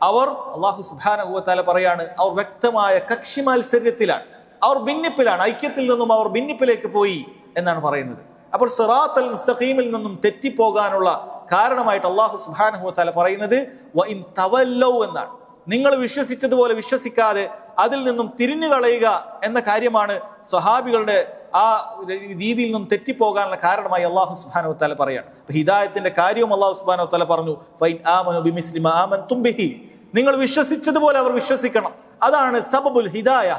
അവർ, അല്ലാഹു സുബ്ഹാനഹു വ തആല പറയാണ്, അവർ വ്യക്തമായ കക്ഷി മത്സര്യത്തിലാണ്, അവർ ഭിന്നിപ്പിലാണ്, ഐക്യത്തിൽ നിന്നും അവർ ഭിന്നിപ്പിലേക്ക് പോയി എന്നാണ് പറയുന്നത്. അപ്പോൾ സിറാത്തൽ മുസ്തഖീമിൽ നിന്നും തെറ്റിപ്പോകാനുള്ള കാരണമായിട്ട് അല്ലാഹു സുബ്ഹാനഹു വ തആല പറയുന്നത് വഇൻ തവല്ലൗ എന്നാണ്. നിങ്ങൾ വിശ്വസിച്ചതുപോലെ വിശ്വസിക്കാതെ അതിൽ നിന്നും തിരിഞ്ഞു കളയുക എന്ന കാര്യമാണ് സ്വഹാബികളുടെ ആ രീതിയിൽ നിന്നും തെറ്റിപ്പോകാനുള്ള കാരണമായി അല്ലാഹു സുബ്ഹാനഹു വ തആല പറയാണ്. ഹിദായത്തിന്റെ കാര്യവും അല്ലാഹു സുബ്ഹാനഹു വ തആല പറഞ്ഞു, ഫൈൻ ആമനു ബിമിസ്ലി മാ ആമൻതും ബിഹി, നിങ്ങൾ വിശ്വസിച്ചതുപോലെ അവർ വിശ്വസിക്കണം. അതാണ് സബബുൽ ഹിദായ,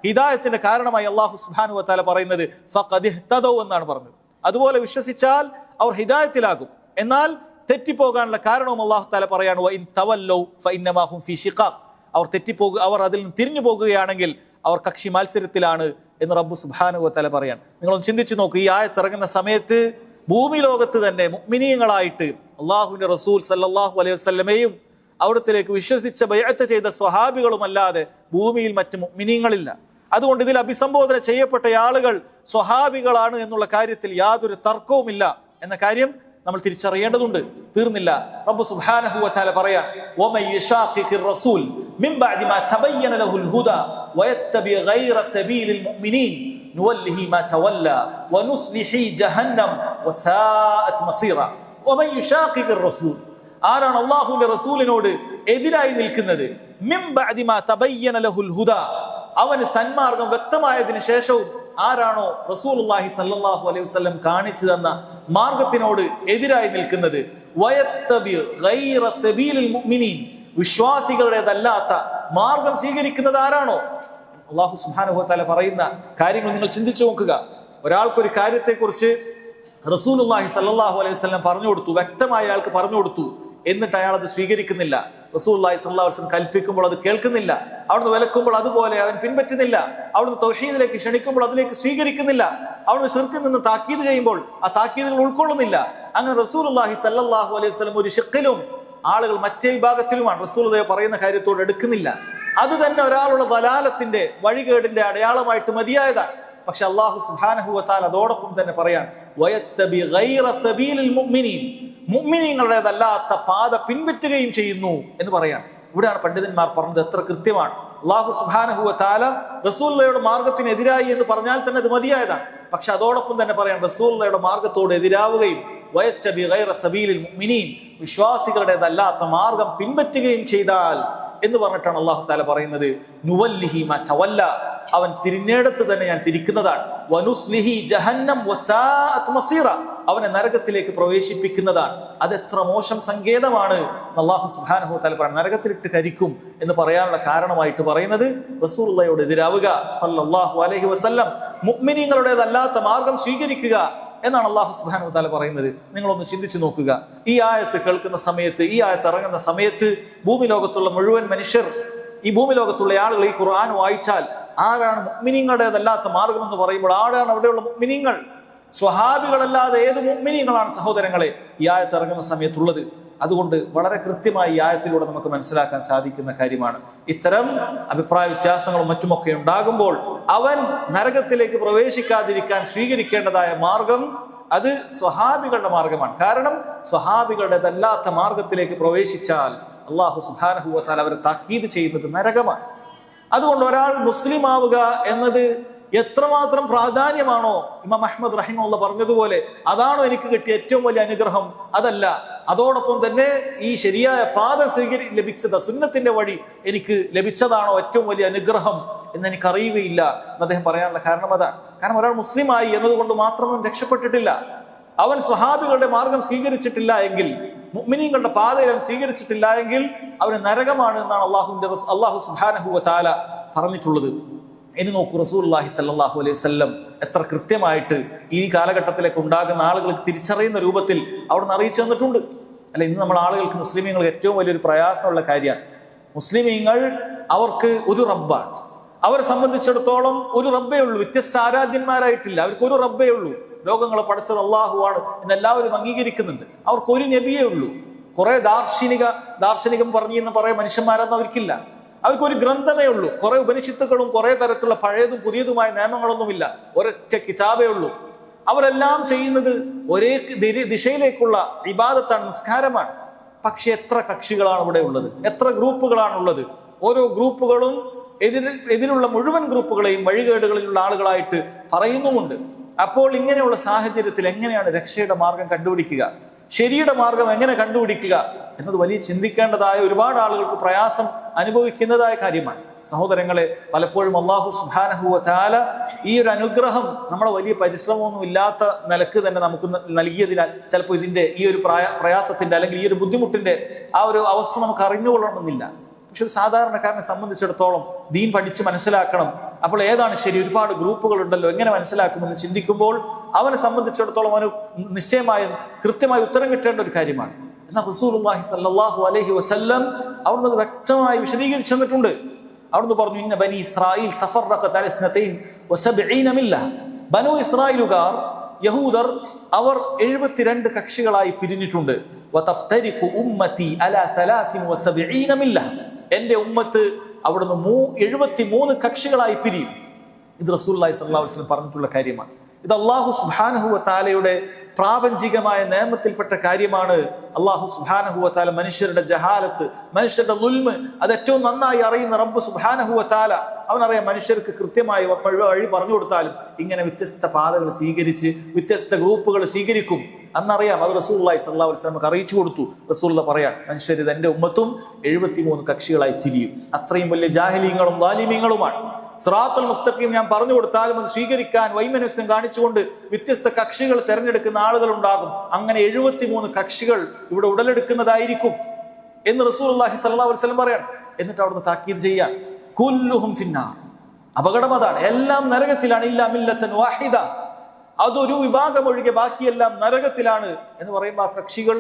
ഹിദായത്തിന്റെ കാരണമായി അല്ലാഹു സുബ്ഹാനഹു വ തആല പറയുന്നത് ഫഖദ് ഇഹ്തദൗ എന്നാണ് പറഞ്ഞത്. അതുപോലെ വിശ്വസിച്ചാൽ അവർ ഹിദായത്തിലാകും. എന്നാൽ തെറ്റിപ്പോകാനുള്ള കാരണവും അല്ലാഹു തആല പറയാണ്, വഇൻ തവല്ലൗ ഫഇന്നമാ ഹും ഫീ ശിഖാഖ്, അവർ അതിൽ നിന്ന് തിരിഞ്ഞു പോകുകയാണെങ്കിൽ അവർ കക്ഷി മത്സരത്തിലാണ് എന്ന് റബ്ബ് സുബ്ഹാനഹു വ തആല പറയാണ്. നിങ്ങളൊന്ന് ചിന്തിച്ചു നോക്കൂ, ഈ ആയത്ത് ഇറങ്ങുന്ന സമയത്ത് ഭൂമി ലോകത്ത് തന്നെ മുഅ്മിനീങ്ങളായിട്ട് അല്ലാഹുവിന്റെ റസൂൽ സല്ലല്ലാഹു അലൈഹി വസല്ലമയും അവിടത്തേക്ക് വിശ്വസിച്ച ബൈഅത്ത് ചെയ്ത സ്വഹാബികളുമല്ലാതെ ഭൂമിയിൽ മറ്റ് മുഅ്മിനീങ്ങളില്ല. അതുകൊണ്ട് ഇതിൽ അഭിസംബോധന ചെയ്യപ്പെട്ട ആളുകൾ സ്വഹാബികളാണ് എന്നുള്ള കാര്യത്തിൽ യാതൊരു തർക്കവുമില്ല എന്ന കാര്യം നമ്മൾ തിരിച്ചറിയേണ്ടതുണ്ട്. തീർന്നില്ല, റബ്ബ് സുബ്ഹാനഹു വ തആല പറയാൻ, വമൻ യശാഖിഖിർ റസൂൽ മിൻ ബഅദി മാ തബയ്യന ലഹുൽ ഹുദാ വയത്തബി ഗൈറ സബീലിൽ മുഅ്മിനീൻ നുവല്ലിഹി മാ തവല്ല വനുസ്ലിഹി ജഹന്നം വസാഅത് മസീറ. വമൻ യശാഖിഖിർ റസൂൽ, ആരാണ് അല്ലാഹുവിന്റെ റസൂലിനോട് എതിരായി നിൽക്കുന്നത്, മിൻ ബഅദി മാ തബയ്യന ലഹുൽ ഹുദാ, അവന് സന്മാർഗം വ്യക്തമായതിനു ശേഷവും ആരാണോ റസൂലുള്ളാഹി സ്വല്ലല്ലാഹു അലൈഹി വസല്ലം കാണിച്ചു തന്ന മാർഗത്തിനോട് എതിരായി നിൽക്കുന്നത്, വയത്തബി ഗൈറ സബീലിൽ മുഅ്മിനീൻ, വിശ്വാസികളുടേതല്ലാത്ത മാർഗം സ്വീകരിക്കുന്നത് ആരാണോ, അല്ലാഹു സുബ്ഹാനഹു വ തആല പറയുന്ന കാര്യങ്ങൾ നിങ്ങൾ ചിന്തിച്ചു നോക്കുക. ഒരാൾക്കൊരു കാര്യത്തെക്കുറിച്ച് റസൂലുള്ളാഹി സ്വല്ലല്ലാഹു അലൈഹി വസല്ലം പറഞ്ഞു കൊടുത്തു, വ്യക്തമായ അയാൾക്ക് പറഞ്ഞു കൊടുത്തു, എന്നിട്ട് അയാൾ അത് സ്വീകരിക്കുന്നില്ല. റസൂലുള്ളാഹി സ്വല്ലല്ലാഹു അലൈഹി വസല്ലം കൽപ്പിക്കുമ്പോൾ അത് കേൾക്കുന്നില്ല, അവിടുന്ന് വിലക്കുമ്പോൾ അതുപോലെ അവൻ പിൻപറ്റുന്നില്ല, അവിടുന്ന് തൗഹീദിലേക്ക് ക്ഷണിക്കുമ്പോൾ അതിലേക്ക് സ്വീകരിക്കുന്നില്ല, അവിടുന്ന് ശിർക്കിൽ നിന്ന് താക്കീത് ചെയ്യുമ്പോൾ ആ താക്കീതുകൾ ഉൾക്കൊള്ളുന്നില്ല. അങ്ങനെ റസൂലുള്ളാഹി സ്വല്ലല്ലാഹു അലൈഹി വസല്ലം ഒരു ശിഖിലും ആളുകൾ മറ്റേ വിഭാഗത്തിലുമാണ്, റസൂലുള്ളാഹി പറയുന്ന കാര്യത്തോട് എടുക്കുന്നില്ല. അത് തന്നെ ഒരാളുടെ ദലാലത്തിന്റെ വഴികേടിന്റെ അടയാളമായിട്ട് മതിയായതാണ്. പക്ഷെ അല്ലാഹു സുബ്ഹാനഹു വ തആല അതോടൊപ്പം തന്നെ പറയാൻ, വയത്തബി ഗൈറ സബീലിൽ മുഅ്മിനീൻ, മുഅ്മിനീങ്ങളുടേതല്ലാത്ത പാത പിൻപറ്റുകയും ചെയ്യുന്നു എന്ന് പറയാൻ. ഇവിടെയാണ് പണ്ഡിതന്മാർ പറഞ്ഞത് എത്ര കൃത്യമാണ്. അല്ലാഹു സുബ്ഹാനഹു വ തആല റസൂലുള്ളാഹിയുടെ മാർഗത്തിനെതിരായി എന്ന് പറഞ്ഞാൽ തന്നെ അത് മതിയായതാണ്. പക്ഷെ അതോടൊപ്പം തന്നെ പറയാൻ, റസൂലുള്ളാഹിയുടെ മാർഗത്തോട് എതിരാവുകയും വയത്തബി ഗൈറ സബീലിൽ മുഅ്മിനീൻ, വിശ്വാസികളുടേതല്ലാത്ത മാർഗം പിൻപറ്റുകയും ചെയ്താൽ എന്ന് പറഞ്ഞിട്ടാണ് അല്ലാഹു തആല പറയുന്നത്, നുവല്ലിഹി മാ തവല്ല, അവൻ തിരിഞ്ഞെടുത്ത് തന്നെ ഞാൻ തിരിക്കുന്നതാണ്, വനുസ്ലിഹി ജഹന്നം വസാഅത് മസീറ, അവനെ നരകത്തിലേക്ക് പ്രവേശിപ്പിക്കുന്നതാണ്. അതെത്ര മോശം സങ്കേതമാണ് അല്ലാഹു സുബ്ഹാനഹു വ തആല പറയുന്നത്. നരകത്തിലിട്ട് കരിക്കും എന്ന് പറയാനുള്ള കാരണമായിട്ട് പറയുന്നത് റസൂലുള്ളാഹിയോട് എതിരാവുക, സല്ലല്ലാഹു അലൈഹി വസല്ലം, മുഅ്മിനീങ്ങളുടേതല്ലാത്ത മാർഗം സ്വീകരിക്കുക എന്നാണ് അല്ലാഹു സുബ്ഹാനഹു വ തആല പറയുന്നത്. നിങ്ങളൊന്ന് ചിന്തിച്ചു നോക്കുക. ഈ ആയത്ത് കേൾക്കുന്ന സമയത്ത്, ഈ ആയത്ത് ഇറങ്ങുന്ന സമയത്ത് ഭൂമി ലോകത്തുള്ള മുഴുവൻ മനുഷ്യർ, ഈ ഭൂമി ലോകത്തുള്ള ആളുകൾ ഈ ഖുർആൻ വായിച്ചാൽ ആരാണ് മുഅ്മിനീങ്ങളുടേതല്ലാത്ത മാർഗം എന്ന് പറയുമ്പോൾ ആരാണ് അവിടെയുള്ള മുഅ്മിനീങ്ങൾ? സ്വഹാബികളല്ലാതെ ഏത് മുഅ്മിനീങ്ങളാണ് സഹോദരങ്ങളെ ഈ ആയത്ത് ഇറങ്ങുന്ന സമയത്തുള്ളത്? അതുകൊണ്ട് വളരെ കൃത്യമായി ഈ ആയത്തിലൂടെ നമുക്ക് മനസ്സിലാക്കാൻ സാധിക്കുന്ന കാര്യമാണ്, ഇത്തരം അഭിപ്രായ വ്യത്യാസങ്ങളും മറ്റുമൊക്കെ ഉണ്ടാകുമ്പോൾ അവൻ നരകത്തിലേക്ക് പ്രവേശിക്കാതിരിക്കാൻ സ്വീകരിക്കേണ്ടതായ മാർഗം അത് സ്വഹാബികളുടെ മാർഗമാണ്. കാരണം സ്വഹാബികളുടേതല്ലാത്ത മാർഗത്തിലേക്ക് പ്രവേശിച്ചാൽ അല്ലാഹു സുബ്ഹാനഹു വ തആല അവരെ താക്കീത് ചെയ്യുന്നത് നരകമാണ്. അതുകൊണ്ട് ഒരാൾ മുസ്ലിം ആവുക എന്നത് എത്രമാത്രം പ്രാധാന്യമാണോ ഇമാം അഹ്മദ് റഹിമഹുല്ലാഹ് പറഞ്ഞതുപോലെ അതാണോ എനിക്ക് കിട്ടിയ ഏറ്റവും വലിയ അനുഗ്രഹം? അതല്ല. അതോടൊപ്പം തന്നെ ഈ ശരിയായ പാത ലഭിച്ചത്, സുന്നത്തിന്റെ വഴി എനിക്ക് ലഭിച്ചതാണോ ഏറ്റവും വലിയ അനുഗ്രഹം എന്ന് എനിക്ക് അറിയുകയില്ല എന്ന് അദ്ദേഹം പറയാനുള്ള കാരണം അതാണ്. കാരണം ഒരാൾ മുസ്ലിമായി എന്നതുകൊണ്ട് മാത്രം അവൻ രക്ഷപ്പെട്ടിട്ടില്ല. അവൻ സ്വഹാബികളുടെ മാർഗം സ്വീകരിച്ചിട്ടില്ല എങ്കിൽ, മുഅ്മിനീങ്ങളുടെ പാതയിൽ അവൻ സ്വീകരിച്ചിട്ടില്ല എങ്കിൽ അവന് നരകമാണ് എന്നാണ് അല്ലാഹു സുബ്ഹാനഹു വ തആല പറഞ്ഞിട്ടുള്ളത്. ഇനി നോക്കൂ, റസൂലുള്ളാഹി സ്വല്ലല്ലാഹു അലൈഹി വസല്ലം എത്ര കൃത്യമായിട്ട് ഈ കാലഘട്ടത്തിലേക്ക് ഉണ്ടാകുന്ന ആളുകൾക്ക് തിരിച്ചറിയുന്ന രൂപത്തിൽ അവിടുന്ന് അറിയിച്ചു തന്നിട്ടുണ്ട്. അല്ല, ഇന്ന് നമ്മൾ ആളുകൾക്ക്, മുസ്ലിമീങ്ങൾക്ക് ഏറ്റവും വലിയൊരു പ്രയാസമുള്ള കാര്യമാണ്. മുസ്ലിമീങ്ങൾ അവർക്ക് ഒരു റബ്ബാണ്. അവരെ സംബന്ധിച്ചിടത്തോളം ഒരു റബ്ബേ ഉള്ളൂ, വ്യത്യസ്ത ആരാധ്യന്മാരായിട്ടില്ല. അവർക്ക് ഒരു റബ്ബേ ഉള്ളൂ. ലോകങ്ങളെ പഠിച്ചത് അള്ളാഹുവാണ് എന്നെല്ലാവരും അംഗീകരിക്കുന്നുണ്ട്. അവർക്ക് ഒരു നബിയേ ഉള്ളൂ. കുറെ ദാർശനികം പറഞ്ഞു എന്ന് പറയാൻ മനുഷ്യന്മാരൊന്നും അവർക്കില്ല. അവർക്കൊരു ഗ്രന്ഥമേ ഉള്ളൂ. കുറെ ഉപനിഷത്തുക്കളും കുറെ തരത്തിലുള്ള പഴയതും പുതിയതുമായ നിയമങ്ങളൊന്നുമില്ല. ഒരൊറ്റ കിതാബേ ഉള്ളൂ. അവരെല്ലാം ചെയ്യുന്നത് ഒരേ ദിശയിലേക്കുള്ള ഇബാദത്താണ്, നിസ്കാരമാണ്. പക്ഷെ എത്ര കക്ഷികളാണ് ഇവിടെ ഉള്ളത്, എത്ര ഗ്രൂപ്പുകളാണുള്ളത്. ഓരോ ഗ്രൂപ്പുകളും എതിരുള്ള മുഴുവൻ ഗ്രൂപ്പുകളെയും വഴികേടുകളിലുള്ള ആളുകളായിട്ട് പറയുന്നുമുണ്ട്. അപ്പോൾ ഇങ്ങനെയുള്ള സാഹചര്യത്തിൽ എങ്ങനെയാണ് രക്ഷയുടെ മാർഗം കണ്ടുപിടിക്കുക, ശരിയുടെ മാർഗം എങ്ങനെ കണ്ടുപിടിക്കുക എന്നത് വലിയ ചിന്തിക്കേണ്ടതായ, ഒരുപാട് ആളുകൾക്ക് പ്രയാസം അനുഭവിക്കുന്നതായ കാര്യമാണ്. സഹോദരങ്ങളെ, പലപ്പോഴും അല്ലാഹു സുബ്ഹാനഹു വ തആല ഈ ഒരു അനുഗ്രഹം നമ്മുടെ വലിയ പരിശ്രമമൊന്നും ഇല്ലാത്ത നിലക്ക് തന്നെ നമുക്ക് നൽകിയതിനാൽ ചിലപ്പോൾ ഇതിന്റെ ഈ ഒരു പ്രയാസത്തിന്റെ അല്ലെങ്കിൽ ഈ ഒരു ബുദ്ധിമുട്ടിന്റെ ആ ഒരു അവസ്ഥ നമുക്ക് അറിഞ്ഞുകൊള്ളണമെന്നില്ല. പക്ഷെ ഒരു സാധാരണക്കാരനെ സംബന്ധിച്ചിടത്തോളം ദീൻ പഠിച്ച് മനസ്സിലാക്കണം. അപ്പോൾ ഏതാണ് ശരി? ഒരുപാട് ഗ്രൂപ്പുകൾ ഉണ്ടല്ലോ, എങ്ങനെ മനസ്സിലാക്കുമെന്ന് ചിന്തിക്കുമ്പോൾ അവനെ സംബന്ധിച്ചിടത്തോളം അവന് നിശ്ചയമായും കൃത്യമായി ഉത്തരം കിട്ടേണ്ട ഒരു കാര്യമാണ്. എന്നാൽ റസൂലുള്ളാഹി സ്വല്ലല്ലാഹു അലൈഹി വസല്ലം അവിടുന്ന് വ്യക്തമായി വിശദീകരിച്ചു തന്നിട്ടുണ്ട്. അവിടുന്ന് പറഞ്ഞു, ഇന്ന ബനി ഇസ്രായീൽ തഫറഖത് അല 72 മില്ല. ബനു ഇസ്രായേലുകാർ, യഹൂദർ, അവർ 72 കക്ഷികളായി പിരിഞ്ഞിട്ടുണ്ട്. വതഫ്തരിഖു ഉമ്മതി അല 73 മില്ല. എന്റെ ഉമ്മത്ത് അവിടുന്ന് 73 കക്ഷികളായി പിരിയും. ഇത് റസൂലുള്ളാഹി സ്വല്ലല്ലാഹു അലൈഹി വസല്ലം പറഞ്ഞിട്ടുള്ള കാര്യമാണ്. ഇത് അല്ലാഹു സുബ്ഹാനഹു വ തആലയുടെ പ്രാപഞ്ചികമായ നിയമത്തിൽപ്പെട്ട കാര്യമാണ്. അല്ലാഹു സുബ്ഹാനഹു വ തആല മനുഷ്യരുടെ ജഹാലത്ത്, മനുഷ്യരുടെ ദുൽമ് അത് ഏറ്റവും നന്നായി അറിയുന്ന റബ്ബ് സുബ്ഹാനഹു വ തആല. അവനറിയാം മനുഷ്യർക്ക് കൃത്യമായി വഴി പറഞ്ഞു കൊടുത്താലും ഇങ്ങനെ വ്യത്യസ്ത പാതകൾ സ്വീകരിച്ച് വ്യത്യസ്ത ഗ്രൂപ്പുകൾ സ്വീകരിക്കും അന്നറിയാം. അത് റസൂലുള്ളാഹി സ്വല്ലല്ലാഹു അലൈഹി വസല്ലം അറിയിച്ചു കൊടുത്തു. റസൂലുള്ളാഹി പറയാൻ, മനുഷ്യർ എന്റെ ഉമ്മത്തും 73 കക്ഷികളായി തിരിയും. അത്രയും വലിയ ജാഹിലീങ്ങളും ളാലിമീങ്ങളുമാണ്. സിറാത്തുൽ മുസ്തഖീം ഞാൻ പറഞ്ഞു കൊടുത്താലും അത് സ്വീകരിക്കാൻ വൈമനസ്യം കാണിച്ചുകൊണ്ട് വ്യത്യസ്ത കക്ഷികൾ തെരഞ്ഞെടുക്കുന്ന ആളുകൾ ഉണ്ടാകും. അങ്ങനെ 73 കക്ഷികൾ ഇവിടെ ഉടലെടുക്കുന്നതായിരിക്കും എന്ന് റസൂലുള്ളാഹി സ്വല്ലല്ലാഹു അലൈഹി വസല്ലം പറയാൻ. എന്നിട്ട് അവിടുന്ന് താക്കീത് ചെയ്യാൻ, കുല്ലുഹും ഫിന്നാർ. അപകടം അതാണ്, എല്ലാം നരകത്തിലാണ്. ഇല്ലാ മില്ലത്തൻ വാഹിദ, അതൊരു വിഭാഗം ഒഴികെ ബാക്കിയെല്ലാം നരകത്തിലാണ് എന്ന് പറയുമ്പോൾ ആ കക്ഷികൾ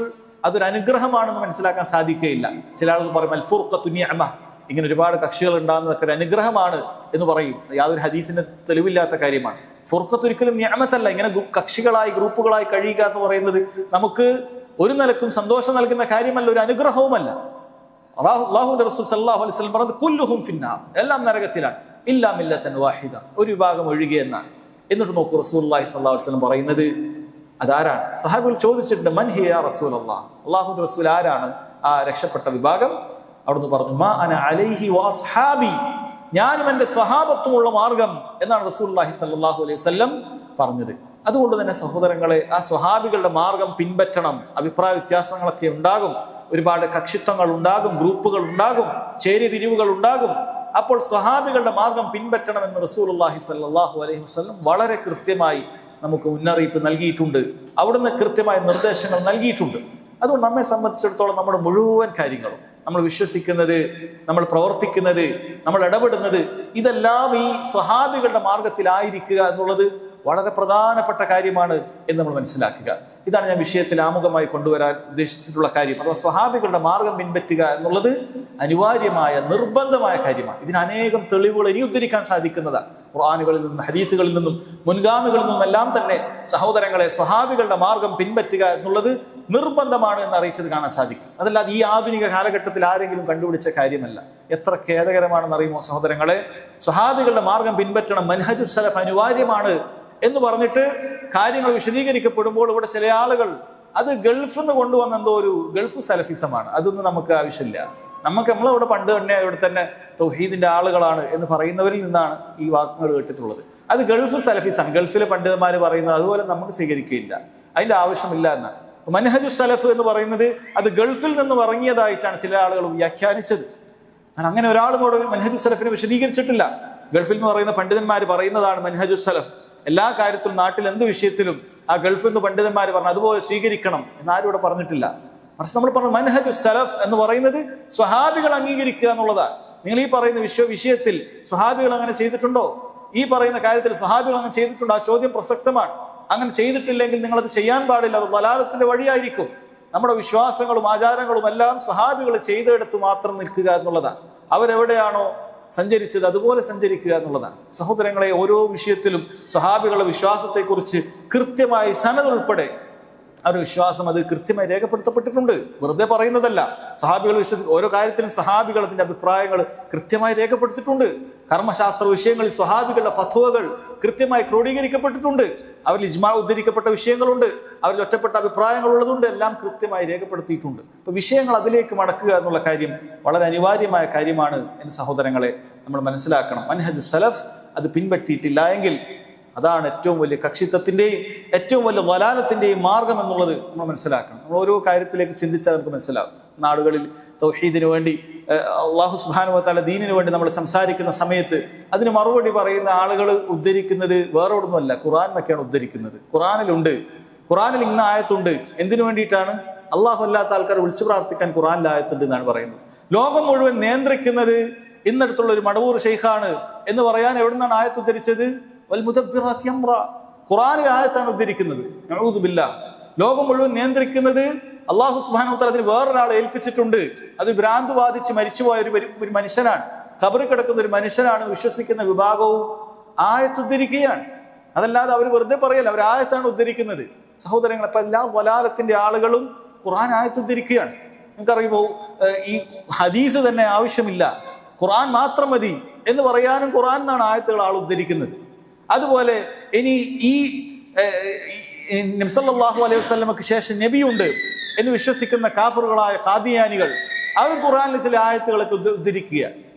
അതൊരു അനുഗ്രഹമാണെന്ന് മനസ്സിലാക്കാൻ സാധിക്കുകയില്ല. ചില ആളുകൾ പറയും അൽ ഫുർഖത്തു നിഅമ, ഇങ്ങനെ ഒരുപാട് കക്ഷികൾ ഉണ്ടാകുന്നതൊക്കെ ഒരു അനുഗ്രഹമാണ് എന്ന് പറയും. യാതൊരു ഹദീസിന്റെ തെളിവില്ലാത്ത കാര്യമാണ്. ഫുർഖത്ത് ഒരിക്കലും നിഅമത്തല്ല. ഇങ്ങനെ കക്ഷികളായി ഗ്രൂപ്പുകളായി കഴിയുക എന്ന് പറയുന്നത് നമുക്ക് ഒരു നിലക്കും സന്തോഷം നൽകുന്ന കാര്യമല്ല, ഒരു അനുഗ്രഹവുമല്ല. അല്ലാഹുവിന്റെ റസൂൽ സല്ലല്ലാഹു അലൈഹി വസല്ലം പറഞ്ഞത് കുല്ലുഹും ഫിന്നാർ, എല്ലാം നരകത്തിലാണ്. ഇല്ലാ മില്ലത്തൻ വാഹിദ, ഒരു വിഭാഗം ഒഴികെ എന്നാണ്. എന്നിട്ട് നോക്കൂ, റസൂലുള്ളാഹി സ്വല്ലല്ലാഹു അലൈഹി വസല്ലം പറയുന്നത് അതാരാണ്? സഹാബികൾ ചോദിച്ചിട്ടുണ്ട്, മൻ ഹിയ യാ റസൂലല്ലാഹ്, അല്ലാഹുവിന്റെ റസൂൽ ആരാണ് ആ രക്ഷപ്പെട്ട വിഭാഗം? അവിടുന്ന് പറഞ്ഞു, മാ അന അലൈഹി വഅസ്ഹാബി, ഞാനും എൻ്റെ സ്വഹാബത്തുമുള്ള മാർഗം എന്നാണ് റസൂലുള്ളാഹി സ്വല്ലല്ലാഹു അലൈഹി വസല്ലം പറഞ്ഞത്. അതുകൊണ്ട് തന്നെ സഹോദരങ്ങളെ, ആ സ്വഹാബികളുടെ മാർഗം പിൻപറ്റണം. അഭിപ്രായ വ്യത്യാസങ്ങളൊക്കെ ഉണ്ടാകും, ഒരുപാട് കക്ഷിത്വങ്ങൾ ഉണ്ടാകും, ഗ്രൂപ്പുകൾ ഉണ്ടാകും, ചേരിതിരിവുകൾ ഉണ്ടാകും. അപ്പോൾ സ്വഹാബികളുടെ മാർഗം പിൻപറ്റണമെന്ന് റസൂലുള്ളാഹി സ്വല്ലല്ലാഹു അലൈഹി വസല്ലം വളരെ കൃത്യമായി നമുക്ക് മുന്നറിയിപ്പ് നൽകിയിട്ടുണ്ട്. അവിടുന്ന് കൃത്യമായ നിർദ്ദേശങ്ങൾ നൽകിയിട്ടുണ്ട്. അതുകൊണ്ട് നമ്മെ സംബന്ധിച്ചിടത്തോളം നമ്മുടെ മുഴുവൻ കാര്യങ്ങളും, നമ്മൾ വിശ്വസിക്കുന്നത്, നമ്മൾ പ്രവർത്തിക്കുന്നത്, നമ്മൾ ഇടപെടുന്നത്, ഇതെല്ലാം ഈ സ്വഹാബികളുടെ മാർഗത്തിലായിരിക്കുക എന്നുള്ളത് വളരെ പ്രധാനപ്പെട്ട കാര്യമാണ് എന്ന് നമ്മൾ മനസ്സിലാക്കുക. ഇതാണ് ഞാൻ വിഷയത്തിൽ ആമുഖമായി കൊണ്ടുവരാൻ ഉദ്ദേശിച്ചിട്ടുള്ള കാര്യം. അഥവാ സ്വഹാബികളുടെ മാർഗം പിൻപറ്റുക എന്നുള്ളത് അനിവാര്യമായ നിർബന്ധമായ കാര്യമാണ്. ഇതിന് അനേകം തെളിവുകൾ ഇനി ഉദ്ധരിക്കാൻ സാധിക്കുന്നതാണ്. ഖുർആനുകളിൽ നിന്നും ഹദീസുകളിൽ നിന്നും മുൻഗാമികളിൽ നിന്നും എല്ലാം തന്നെ സഹോദരങ്ങളെ സ്വഹാബികളുടെ മാർഗം പിൻപറ്റുക എന്നുള്ളത് നിർബന്ധമാണ് എന്ന് അറിയിച്ചത് കാണാൻ സാധിക്കും. അതല്ലാതെ ഈ ആധുനിക കാലഘട്ടത്തിൽ ആരെങ്കിലും കണ്ടുപിടിച്ച കാര്യമല്ല. എത്ര ഖേദകരമാണെന്ന് അറിയുമോ സഹോദരങ്ങളെ? സ്വഹാബികളുടെ മാർഗം പിൻപറ്റണം, മൻഹജുസ് സലഫ് അനിവാര്യമാണ് എന്ന് പറഞ്ഞിട്ട് കാര്യങ്ങൾ വിശദീകരിക്കപ്പെടുമ്പോൾ ഇവിടെ ചില ആളുകൾ അത് ഗൾഫിൽ നിന്ന് കൊണ്ടുവന്ന എന്തോ ഒരു ഗൾഫ് സലഫിസമാണ്. അതൊന്നും നമുക്ക് ആവശ്യമില്ല. നമ്മളിവിടെ പണ്ട് തന്നെ ഇവിടെ തന്നെ തൗഹീദിന്റെ ആളുകളാണ് എന്ന് പറയുന്നവരിൽ നിന്നാണ് ഈ വാക്കുകൾ കേട്ടിട്ടുള്ളത്. അത് ഗൾഫ് സലഫിസാണ്, ഗൾഫിലെ പണ്ഡിതന്മാർ പറയുന്നത്. അതുപോലെ നമുക്ക് സ്വീകരിക്കുകയില്ല, അതിന്റെ ആവശ്യമില്ല എന്നാണ്. മൻഹജുസ് സലഫ് എന്ന് പറയുന്നത് അത് ഗൾഫിൽ നിന്ന് ഇറങ്ങിയതായിട്ടാണ് ചില ആളുകൾ വ്യാഖ്യാനിച്ചത്. അങ്ങനെ ഒരാളും കൂടെ മൻഹജുസ് സലഫിനെ വിശദീകരിച്ചിട്ടില്ല. ഗൾഫിൽ നിന്ന് പറയുന്ന പണ്ഡിതന്മാർ പറയുന്നതാണ് മൻഹജുസ് സലഫ്. എല്ലാ കാര്യത്തിലും നാട്ടിൽ എന്ത് വിഷയത്തിലും ആ ഗൾഫിൽ നിന്ന് പണ്ഡിതന്മാർ പറഞ്ഞു അതുപോലെ സ്വീകരിക്കണം എന്നാരും ഇവിടെ പറഞ്ഞിട്ടില്ല. മറിച്ച് നമ്മൾ പറഞ്ഞു മൻഹജുസ് സലഫ് എന്ന് പറയുന്നത് സ്വഹാബികൾ അംഗീകരിക്കുക എന്നുള്ളതാണ്. നിങ്ങൾ ഈ പറയുന്ന വിഷയത്തിൽ സ്വഹാബികൾ അങ്ങനെ ചെയ്തിട്ടുണ്ടോ? ഈ പറയുന്ന കാര്യത്തിൽ സ്വഹാബികൾ അങ്ങനെ ചെയ്തിട്ടുണ്ടോ? ആ ചോദ്യം പ്രസക്തമാണ്. അങ്ങനെ ചെയ്തിട്ടില്ലെങ്കിൽ നിങ്ങളത് ചെയ്യാൻ പാടില്ല. അത് ദലാലത്തിന്റെ വഴിയായിരിക്കും. നമ്മുടെ വിശ്വാസങ്ങളും ആചാരങ്ങളും എല്ലാം സ്വഹാബികൾ ചെയ്തെടുത്ത് മാത്രം നിൽക്കുക എന്നുള്ളതാണ്. അവരെവിടെയാണോ സഞ്ചരിച്ചത് അതുപോലെ സഞ്ചരിക്കുക എന്നുള്ളതാണ്. സഹോദരങ്ങളെ, ഓരോ വിഷയത്തിലും സ്വഹാബികളുടെ വിശ്വാസത്തെക്കുറിച്ച് കൃത്യമായി സനദ് ഉൾപ്പെടെ അവരുടെ വിശ്വാസം അത് കൃത്യമായി രേഖപ്പെടുത്തപ്പെട്ടിട്ടുണ്ട്. വെറുതെ പറയുന്നതല്ല. സ്വഹാബികൾ ഓരോ കാര്യത്തിലും സ്വഹാബികൾ അതിന്റെ അഭിപ്രായങ്ങൾ കൃത്യമായി രേഖപ്പെടുത്തിയിട്ടുണ്ട്. കർമ്മശാസ്ത്ര വിഷയങ്ങളിൽ സ്വഹാബികളുടെ ഫത്വകൾ കൃത്യമായി ക്രോഡീകരിക്കപ്പെട്ടിട്ടുണ്ട്. അവരിൽ ഇജ്മാ ഉദ്ധരിക്കപ്പെട്ട വിഷയങ്ങളുണ്ട്, അവരിൽ ഒറ്റപ്പെട്ട അഭിപ്രായങ്ങൾ ഉള്ളതുണ്ട്, എല്ലാം കൃത്യമായി രേഖപ്പെടുത്തിയിട്ടുണ്ട്. ഇപ്പൊ വിഷയങ്ങൾ അതിലേക്ക് മടക്കുക എന്നുള്ള കാര്യം വളരെ അനിവാര്യമായ കാര്യമാണ് എന്ന് സഹോദരങ്ങളെ നമ്മൾ മനസ്സിലാക്കണം. മൻഹജുസ് സലഫ് അത് പിൻപറ്റിയിട്ടില്ല എങ്കിൽ അതാണ് ഏറ്റവും വലിയ കക്ഷിത്വത്തിന്റെയും ഏറ്റവും വലിയ വലാലത്തിന്റെയും മാർഗം എന്നുള്ളത് നമ്മൾ മനസ്സിലാക്കണം. നമ്മൾ ഓരോ കാര്യത്തിലേക്ക് ചിന്തിച്ചാൽ നമുക്ക് മനസ്സിലാവും. നാടുകളിൽ തൗഹീദിന് വേണ്ടി, അല്ലാഹു സുബ്ഹാനഹു വ തആല ദീനിന് വേണ്ടി നമ്മൾ സംസാരിക്കുന്ന സമയത്ത് അതിന് മറുപടി പറയുന്ന ആളുകൾ ഉദ്ധരിക്കുന്നത് വേറെ ഒന്നുമല്ല, ഖുർആൻ എന്നൊക്കെയാണ് ഉദ്ധരിക്കുന്നത്. ഖുർആനിലുണ്ട്, ഖുർആനിൽ ഇന്ന ആയത്തുണ്ട്. എന്തിനു വേണ്ടിയിട്ടാണ്? അള്ളാഹു അല്ലാത്ത ആൾക്കാർ വിളിച്ചു പ്രാർത്ഥിക്കാൻ ഖുർആനിൽ ആയത്തുണ്ട് എന്നാണ് പറയുന്നത്. ലോകം മുഴുവൻ നിയന്ത്രിക്കുന്നത് ഇന്നടുത്തുള്ള ഒരു മടവൂർ ഷെയ്ഖാണ് എന്ന് പറയാൻ എവിടെ നിന്നാണ് ആയത്ത് ഉദ്ധരിച്ചത്? ഖുർആനിൽ ആയത്താണ് ഉദ്ധരിക്കുന്നത്. നഊദു ബില്ലാഹ്. ലോകം മുഴുവൻ നിയന്ത്രിക്കുന്നത് അല്ലാഹു സുബ്ഹാനഹു വ തആല അതിന് വേറൊരാളെ ഏൽപ്പിച്ചിട്ടുണ്ട്. അത് ഭ്രാന്ത് ബാധിച്ച് മരിച്ചുപോയ ഒരു മനുഷ്യനാണ്, ഖബറിൽ കിടക്കുന്ന ഒരു മനുഷ്യനാണ് വിശ്വസിക്കുന്ന വിഭാഗവും ആയത്ത് ഉദ്ധരിക്കുകയാണ്. അതല്ലാതെ അവർ വെറുതെ പറയല്ല, അവർ ആയത്താണ് ഉദ്ധരിക്കുന്നത്. സഹോദരങ്ങൾ, അപ്പൊ എല്ലാ വലാലത്തിന്റെ ആളുകളും ഖുർആൻ ആയത്ത് ഉദ്ധരിക്കുകയാണ്. നിങ്ങൾക്കറിയുമോ, ഈ ഹദീസ് തന്നെ ആവശ്യമില്ല, ഖുർആൻ മാത്രം മതി എന്ന് പറയാനും ഖുർആൻ എന്നാണ് ആയത്തുകൾ ആൾ ഉദ്ധരിക്കുന്നത്. അതുപോലെ ഇനി ഈ നബി സല്ലല്ലാഹു അലൈഹി വസല്ലമക്ക് ശേഷം നബിയുണ്ട് എന്ന് വിശ്വസിക്കുന്ന കാഫറുകളായ ഖാദിയാനികൾ അവർ ഖുർആനിൽ ചില ആയത്തുകളൊക്കെ ഉദ്ധരിക്കുക.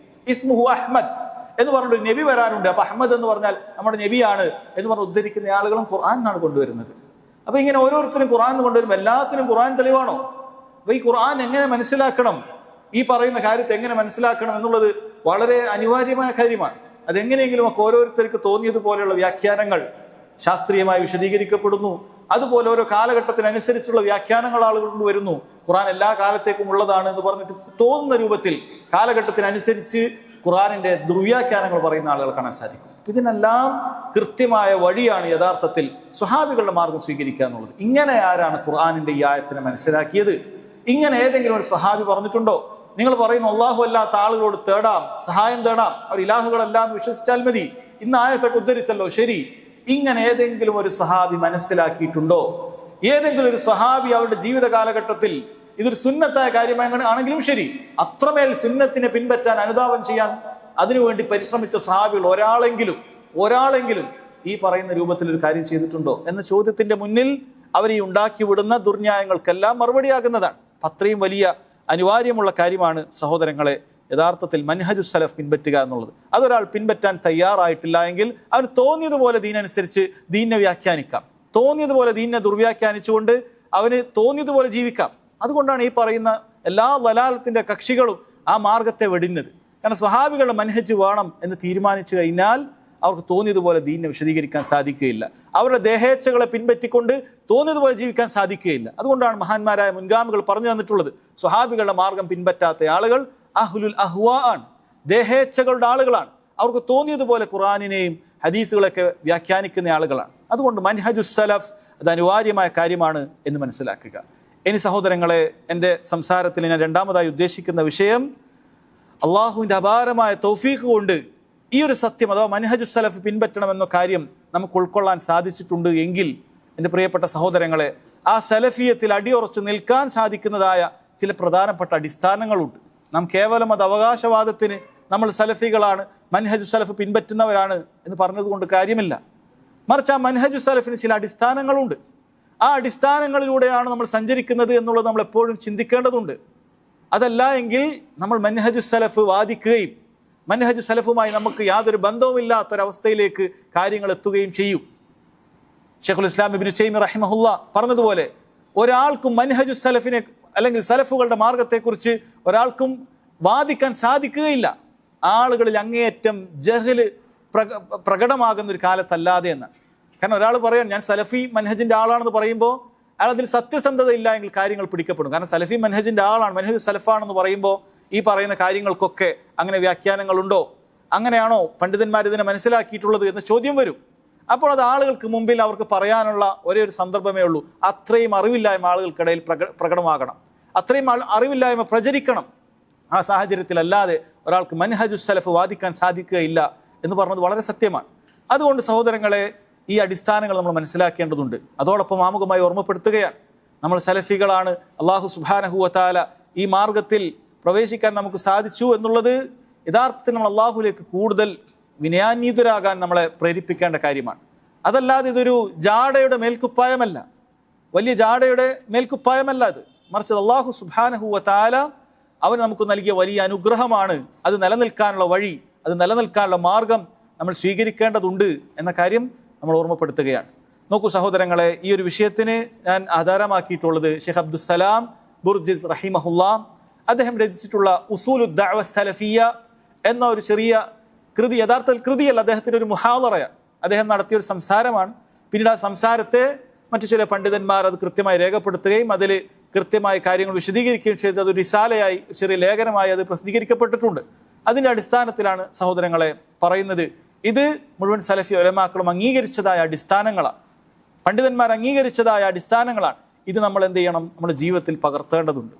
ഇസ്മുഹു അഹ്മദ് എന്ന് പറഞ്ഞൊരു നബി വരാനുണ്ട്. അപ്പൊ അഹ്മദ് എന്ന് പറഞ്ഞാൽ നമ്മുടെ നബിയാണ് എന്ന് പറഞ്ഞ് ഉദ്ധരിക്കുന്ന ആളുകളും ഖുർആൻ എന്നാണ് കൊണ്ടുവരുന്നത്. അപ്പൊ ഇങ്ങനെ ഓരോരുത്തരും ഖുർആൻ കൊണ്ടുവരുമ്പോൾ എല്ലാത്തിനും ഖുർആൻ തെളിവാണോ? അപ്പൊ ഈ ഖുർആൻ എങ്ങനെ മനസ്സിലാക്കണം, ഈ പറയുന്ന കാര്യത്തെ എങ്ങനെ മനസ്സിലാക്കണം എന്നുള്ളത് വളരെ അനിവാര്യമായ കാര്യമാണ്. അതെങ്ങനെയെങ്കിലും ഒക്കെ ഓരോരുത്തർക്ക് തോന്നിയതുപോലെയുള്ള വ്യാഖ്യാനങ്ങൾ ശാസ്ത്രീയമായി വിശദീകരിക്കപ്പെടുന്നു. അതുപോലെ ഓരോ കാലഘട്ടത്തിനനുസരിച്ചുള്ള വ്യാഖ്യാനങ്ങൾ ആളുകൾ കൊണ്ടുവരുന്നു. ഖുർആൻ എല്ലാ കാലത്തേക്കും ഉള്ളതാണ് എന്ന് പറഞ്ഞിട്ട് തോന്നുന്ന രൂപത്തിൽ കാലഘട്ടത്തിനനുസരിച്ച് ഖുർആനിന്റെ ദുർവ്യാഖ്യാനങ്ങൾ പറയുന്ന ആളുകൾ കാണാൻ സാധിക്കും. ഇതിനെല്ലാം കൃത്യമായ വഴിയാണ് യഥാർത്ഥത്തിൽ സ്വഹാബികളുടെ മാർഗം സ്വീകരിക്കുക എന്നുള്ളത്. ഇങ്ങനെ ആരാണ് ഖുർആനിന്റെ ഈ ആയത്തിനെ മനസ്സിലാക്കിയത്? ഇങ്ങനെ ഏതെങ്കിലും ഒരു സ്വഹാബി പറഞ്ഞിട്ടുണ്ടോ? നിങ്ങൾ പറയുന്നു അല്ലാഹു അല്ലാത്ത ആളുകളോട് തേടാം, സഹായം തേടാം, അവർ ഇലാഹുകളല്ല എന്ന് വിശ്വസിച്ചാൽ മതി, ഇന്ന് ആയത്തൊക്കെ ഉദ്ധരിച്ചല്ലോ, ശരി. ഇങ്ങനെ ഏതെങ്കിലും ഒരു സഹാബി മനസ്സിലാക്കിയിട്ടുണ്ടോ? ഏതെങ്കിലും ഒരു സഹാബി അവരുടെ ജീവിത കാലഘട്ടത്തിൽ ഇതൊരു സുന്നത്തായ കാര്യമാണെങ്കിലും ശരി, അത്രമേൽ സുന്നത്തിനെ പിൻപറ്റാൻ അനുധാവനം ചെയ്യാൻ അതിനുവേണ്ടി പരിശ്രമിച്ച സഹാബികൾ ഒരാളെങ്കിലും ഈ പറയുന്ന രൂപത്തിൽ ഒരു കാര്യം ചെയ്തിട്ടുണ്ടോ എന്ന ചോദ്യത്തിന്റെ മുന്നിൽ അവർ ഈ ഉണ്ടാക്കി വിടുന്ന ദുർന്യായങ്ങൾക്കെല്ലാം മറുപടിയാകുന്നതാണ്. അത്രയും വലിയ അനിവാര്യമുള്ള കാര്യമാണ് സഹോദരങ്ങളെ യഥാർത്ഥത്തിൽ മൻഹജുസ് സലഫ് പിൻപറ്റുക എന്നുള്ളത്. അതൊരാൾ പിൻപറ്റാൻ തയ്യാറായിട്ടില്ല എങ്കിൽ അവന് തോന്നിയതുപോലെ ദീനനുസരിച്ച് ദീനിനെ വ്യാഖ്യാനിക്കാം, തോന്നിയതുപോലെ ദീനിനെ ദുർവ്യാഖ്യാനിച്ചുകൊണ്ട് അവന് തോന്നിയതുപോലെ ജീവിക്കാം. അതുകൊണ്ടാണ് ഈ പറയുന്ന എല്ലാ വലാലത്തിന്റെ കക്ഷികളും ആ മാർഗത്തെ വെടിഞ്ഞത്. കാരണം സ്വഹാബികളുടെ മൻഹജ് വേണം എന്ന് തീരുമാനിച്ചു കഴിഞ്ഞാൽ അവർക്ക് തോന്നിയതുപോലെ ദീനിനെ വിശദീകരിക്കാൻ സാധിക്കുകയില്ല. അവരുടെ ദേഹേച്ഛകളെ പിൻപറ്റിക്കൊണ്ട് തോന്നിയതുപോലെ ജീവിക്കാൻ സാധിക്കുകയില്ല. അതുകൊണ്ടാണ് മഹാന്മാരായ മുൻഗാമികൾ പറഞ്ഞു തന്നിട്ടുള്ളത്, സ്വഹാബികളുടെ മാർഗം പിൻപറ്റാത്ത ആളുകൾ അഹ്ലുൽ അഹ്വാ ആണ്, ദേഹേച്ഛകളുടെ ആളുകളാണ്. അവർക്ക് തോന്നിയതുപോലെ ഖുർആനിനെയും ഹദീസുകളൊക്കെ വ്യാഖ്യാനിക്കുന്ന ആളുകളാണ്. അതുകൊണ്ട് മൻഹജുസ് സലഫ് അത് അനിവാര്യമായ കാര്യമാണ് എന്ന് മനസ്സിലാക്കുക. ഇനി സഹോദരങ്ങളെ, എൻ്റെ സംസാരത്തിൽ ഞാൻ രണ്ടാമതായി ഉദ്ദേശിക്കുന്ന വിഷയം അള്ളാഹുവിൻ്റെ അപാരമായ തൗഫീഖ് കൊണ്ട് ഈ ഒരു സത്യം അഥവാ മൻഹജു സലഫ് പിൻപറ്റണമെന്ന കാര്യം നമുക്ക് ഉൾക്കൊള്ളാൻ സാധിച്ചിട്ടുണ്ട് എങ്കിൽ എൻ്റെ പ്രിയപ്പെട്ട സഹോദരങ്ങളെ, ആ സലഫിയത്തിൽ അടിയുറച്ചു നിൽക്കാൻ സാധിക്കുന്നതായ ചില പ്രധാനപ്പെട്ട അടിസ്ഥാനങ്ങളുണ്ട്. നാം കേവലം അത് അവകാശവാദത്തിന് നമ്മൾ സലഫികളാണ്, മൻഹജു സലഫ് പിൻപറ്റുന്നവരാണ് എന്ന് പറഞ്ഞതുകൊണ്ട് കാര്യമില്ല. മറിച്ച് ആ മൻഹജു സലഫിന് ചില അടിസ്ഥാനങ്ങളുണ്ട്. ആ അടിസ്ഥാനങ്ങളിലൂടെയാണ് നമ്മൾ സഞ്ചരിക്കുന്നത് എന്നുള്ളത് നമ്മൾ എപ്പോഴും ചിന്തിക്കേണ്ടതുണ്ട്. അതല്ല എങ്കിൽ നമ്മൾ മൻഹജു സലഫ് വാദിക്കുകയും മൻഹജു സലഫുമായി നമുക്ക് യാതൊരു ബന്ധവുമില്ലാത്തൊരവസ്ഥയിലേക്ക് കാര്യങ്ങൾ എത്തുകയും ചെയ്യും. ഷെയ്ഖുൽ ഇസ്ലാം ഇബ്നു തൈമിയ്യ റഹിമഹുല്ലാ പറഞ്ഞതുപോലെ, ഒരാൾക്കും മൻഹജു സലഫിനെ അല്ലെങ്കിൽ സലഫുകളുടെ മാർഗത്തെക്കുറിച്ച് ഒരാൾക്കും വാദിക്കാൻ സാധിക്കുകയില്ല ആളുകളിൽ അങ്ങേയറ്റം ജഹല് പ്രകടമാകുന്ന ഒരു കാലത്തല്ലാതെ എന്നാണ്. കാരണം ഒരാൾ പറയാൻ ഞാൻ സലഫി മൻഹജിൻ്റെ ആളാണെന്ന് പറയുമ്പോൾ അയാൾ അതിൽ സത്യസന്ധത ഇല്ല എങ്കിൽ കാര്യങ്ങൾ പിടിക്കപ്പെടും. കാരണം സലഫി മൻഹജിൻ്റെ ആളാണ്, മൻഹജ് സലഫാണെന്ന് പറയുമ്പോൾ ഈ പറയുന്ന കാര്യങ്ങൾക്കൊക്കെ അങ്ങനെ വ്യാഖ്യാനങ്ങളുണ്ടോ, അങ്ങനെയാണോ പണ്ഡിതന്മാർ ഇതിനെ മനസ്സിലാക്കിയിട്ടുള്ളത് എന്ന ചോദ്യം വരും. അപ്പോൾ അത് ആളുകൾക്ക് മുമ്പിൽ അവർക്ക് പറയാനുള്ള ഒരേ ഒരു സന്ദർഭമേ ഉള്ളൂ, അത്രയും അറിവില്ലായ്മ ആളുകൾക്കിടയിൽ പ്രകടമാകണം, അത്രയും അറിവില്ലായ്മ പ്രചരിക്കണം. ആ സാഹചര്യത്തിലല്ലാതെ ഒരാൾക്ക് മൻഹജു സലഫ് വാദിക്കാൻ സാധിക്കുകയില്ല എന്ന് പറഞ്ഞത് വളരെ സത്യമാണ്. അതുകൊണ്ട് സഹോദരങ്ങളെ, ഈ അടിസ്ഥാനങ്ങൾ നമ്മൾ മനസ്സിലാക്കേണ്ടതുണ്ട്. അതോടൊപ്പം ആമുഖമായി ഓർമ്മപ്പെടുത്തുകയാണ്, നമ്മൾ സലഫികളാണ്, അള്ളാഹു സുബ്ഹാനഹു വ തആല ഈ മാർഗത്തിൽ പ്രവേശിക്കാൻ നമുക്ക് സാധിച്ചു എന്നുള്ളത് യഥാർത്ഥത്തിൽ നമ്മൾ അള്ളാഹുലേക്ക് കൂടുതൽ വിനയാന്വിതരാകാൻ നമ്മളെ പ്രേരിപ്പിക്കേണ്ട കാര്യമാണ്. അതല്ലാതെ ഇതൊരു ജാടയുടെ മേൽക്കുപ്പായമല്ല, വലിയ ജാടയുടെ മേൽക്കുപ്പായമല്ല ഇത്. മറിച്ച് അള്ളാഹു സുബ്ഹാനഹു വ തആല അവൻ നമുക്ക് നൽകിയ വലിയ അനുഗ്രഹമാണ്. അത് നിലനിൽക്കാനുള്ള വഴി, അത് നിലനിൽക്കാനുള്ള മാർഗം നമ്മൾ സ്വീകരിക്കേണ്ടതുണ്ട് എന്ന കാര്യം നമ്മൾ ഓർമ്മപ്പെടുത്തുകയാണ്. നോക്കൂ സഹോദരങ്ങളെ, ഈ ഒരു വിഷയത്തിന് ഞാൻ ആധാരമാക്കിയിട്ടുള്ളത് ഷെയ്ഖ് അബ്ദുസ്സലാം ബുർജിസ് റഹിമഹുല്ലാ അദ്ദേഹം രചിച്ചിട്ടുള്ള ഉസൂലുദ് ദഅവ സലഫിയ്യ എന്ന ഒരു ചെറിയ കൃതി. യഥാർത്ഥത്തിൽ കൃതിയല്ല, അദ്ദേഹത്തിൻ്റെ ഒരു മുഹാദറയാണ്, അദ്ദേഹം നടത്തിയൊരു സംസാരമാണ്. പിന്നീട് ആ സംസാരത്തെ മറ്റു ചില പണ്ഡിതന്മാർ അത് കൃത്യമായി രേഖപ്പെടുത്തുകയും അതിൽ കൃത്യമായ കാര്യങ്ങൾ വിശദീകരിക്കുകയും ചെയ്ത് അതൊരു റിസാലയായി, ചെറിയ ലേഖനമായി അത് പ്രസിദ്ധീകരിക്കപ്പെട്ടിട്ടുണ്ട്. അതിൻ്റെ അടിസ്ഥാനത്തിലാണ് സഹോദരങ്ങളെ പറയുന്നത്. ഇത് മുഴുവൻ സലഫി ഉലമാക്കളും അംഗീകരിച്ചതായ അടിസ്ഥാനങ്ങളാണ്, പണ്ഡിതന്മാർ അംഗീകരിച്ചതായ അടിസ്ഥാനങ്ങളാണ്. ഇത് നമ്മൾ എന്ത് ചെയ്യണം, നമ്മുടെ ജീവിതത്തിൽ പകർത്തേണ്ടതുണ്ട്.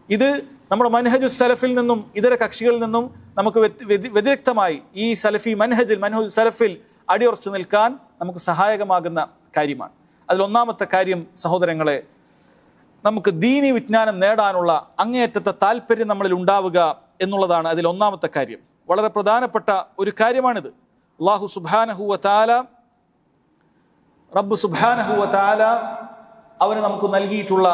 ഇത് നമ്മുടെ മൻഹജു സലഫിൽ നിന്നും ഇതര കക്ഷികളിൽ നിന്നും നമുക്ക് വ്യതിരിക്തമായി ഈ സലഫി മൻഹജു സലഫിൽ അടിയുറച്ചു നിൽക്കാൻ നമുക്ക് സഹായകമാകുന്ന കാര്യമാണ്. അതിലൊന്നാമത്തെ കാര്യം സഹോദരങ്ങളെ, നമുക്ക് ദീനി വിജ്ഞാനം നേടാനുള്ള അങ്ങേയറ്റത്തെ താല്പര്യം നമ്മളിൽ ഉണ്ടാവുക എന്നുള്ളതാണ് അതിലൊന്നാമത്തെ കാര്യം. വളരെ പ്രധാനപ്പെട്ട ഒരു കാര്യമാണിത്. അല്ലാഹു സുബ്ഹാനഹു വ തആല, റബ്ബ് സുബ്ഹാനഹു വ തആല അവന് നമുക്ക് നൽകിയിട്ടുള്ള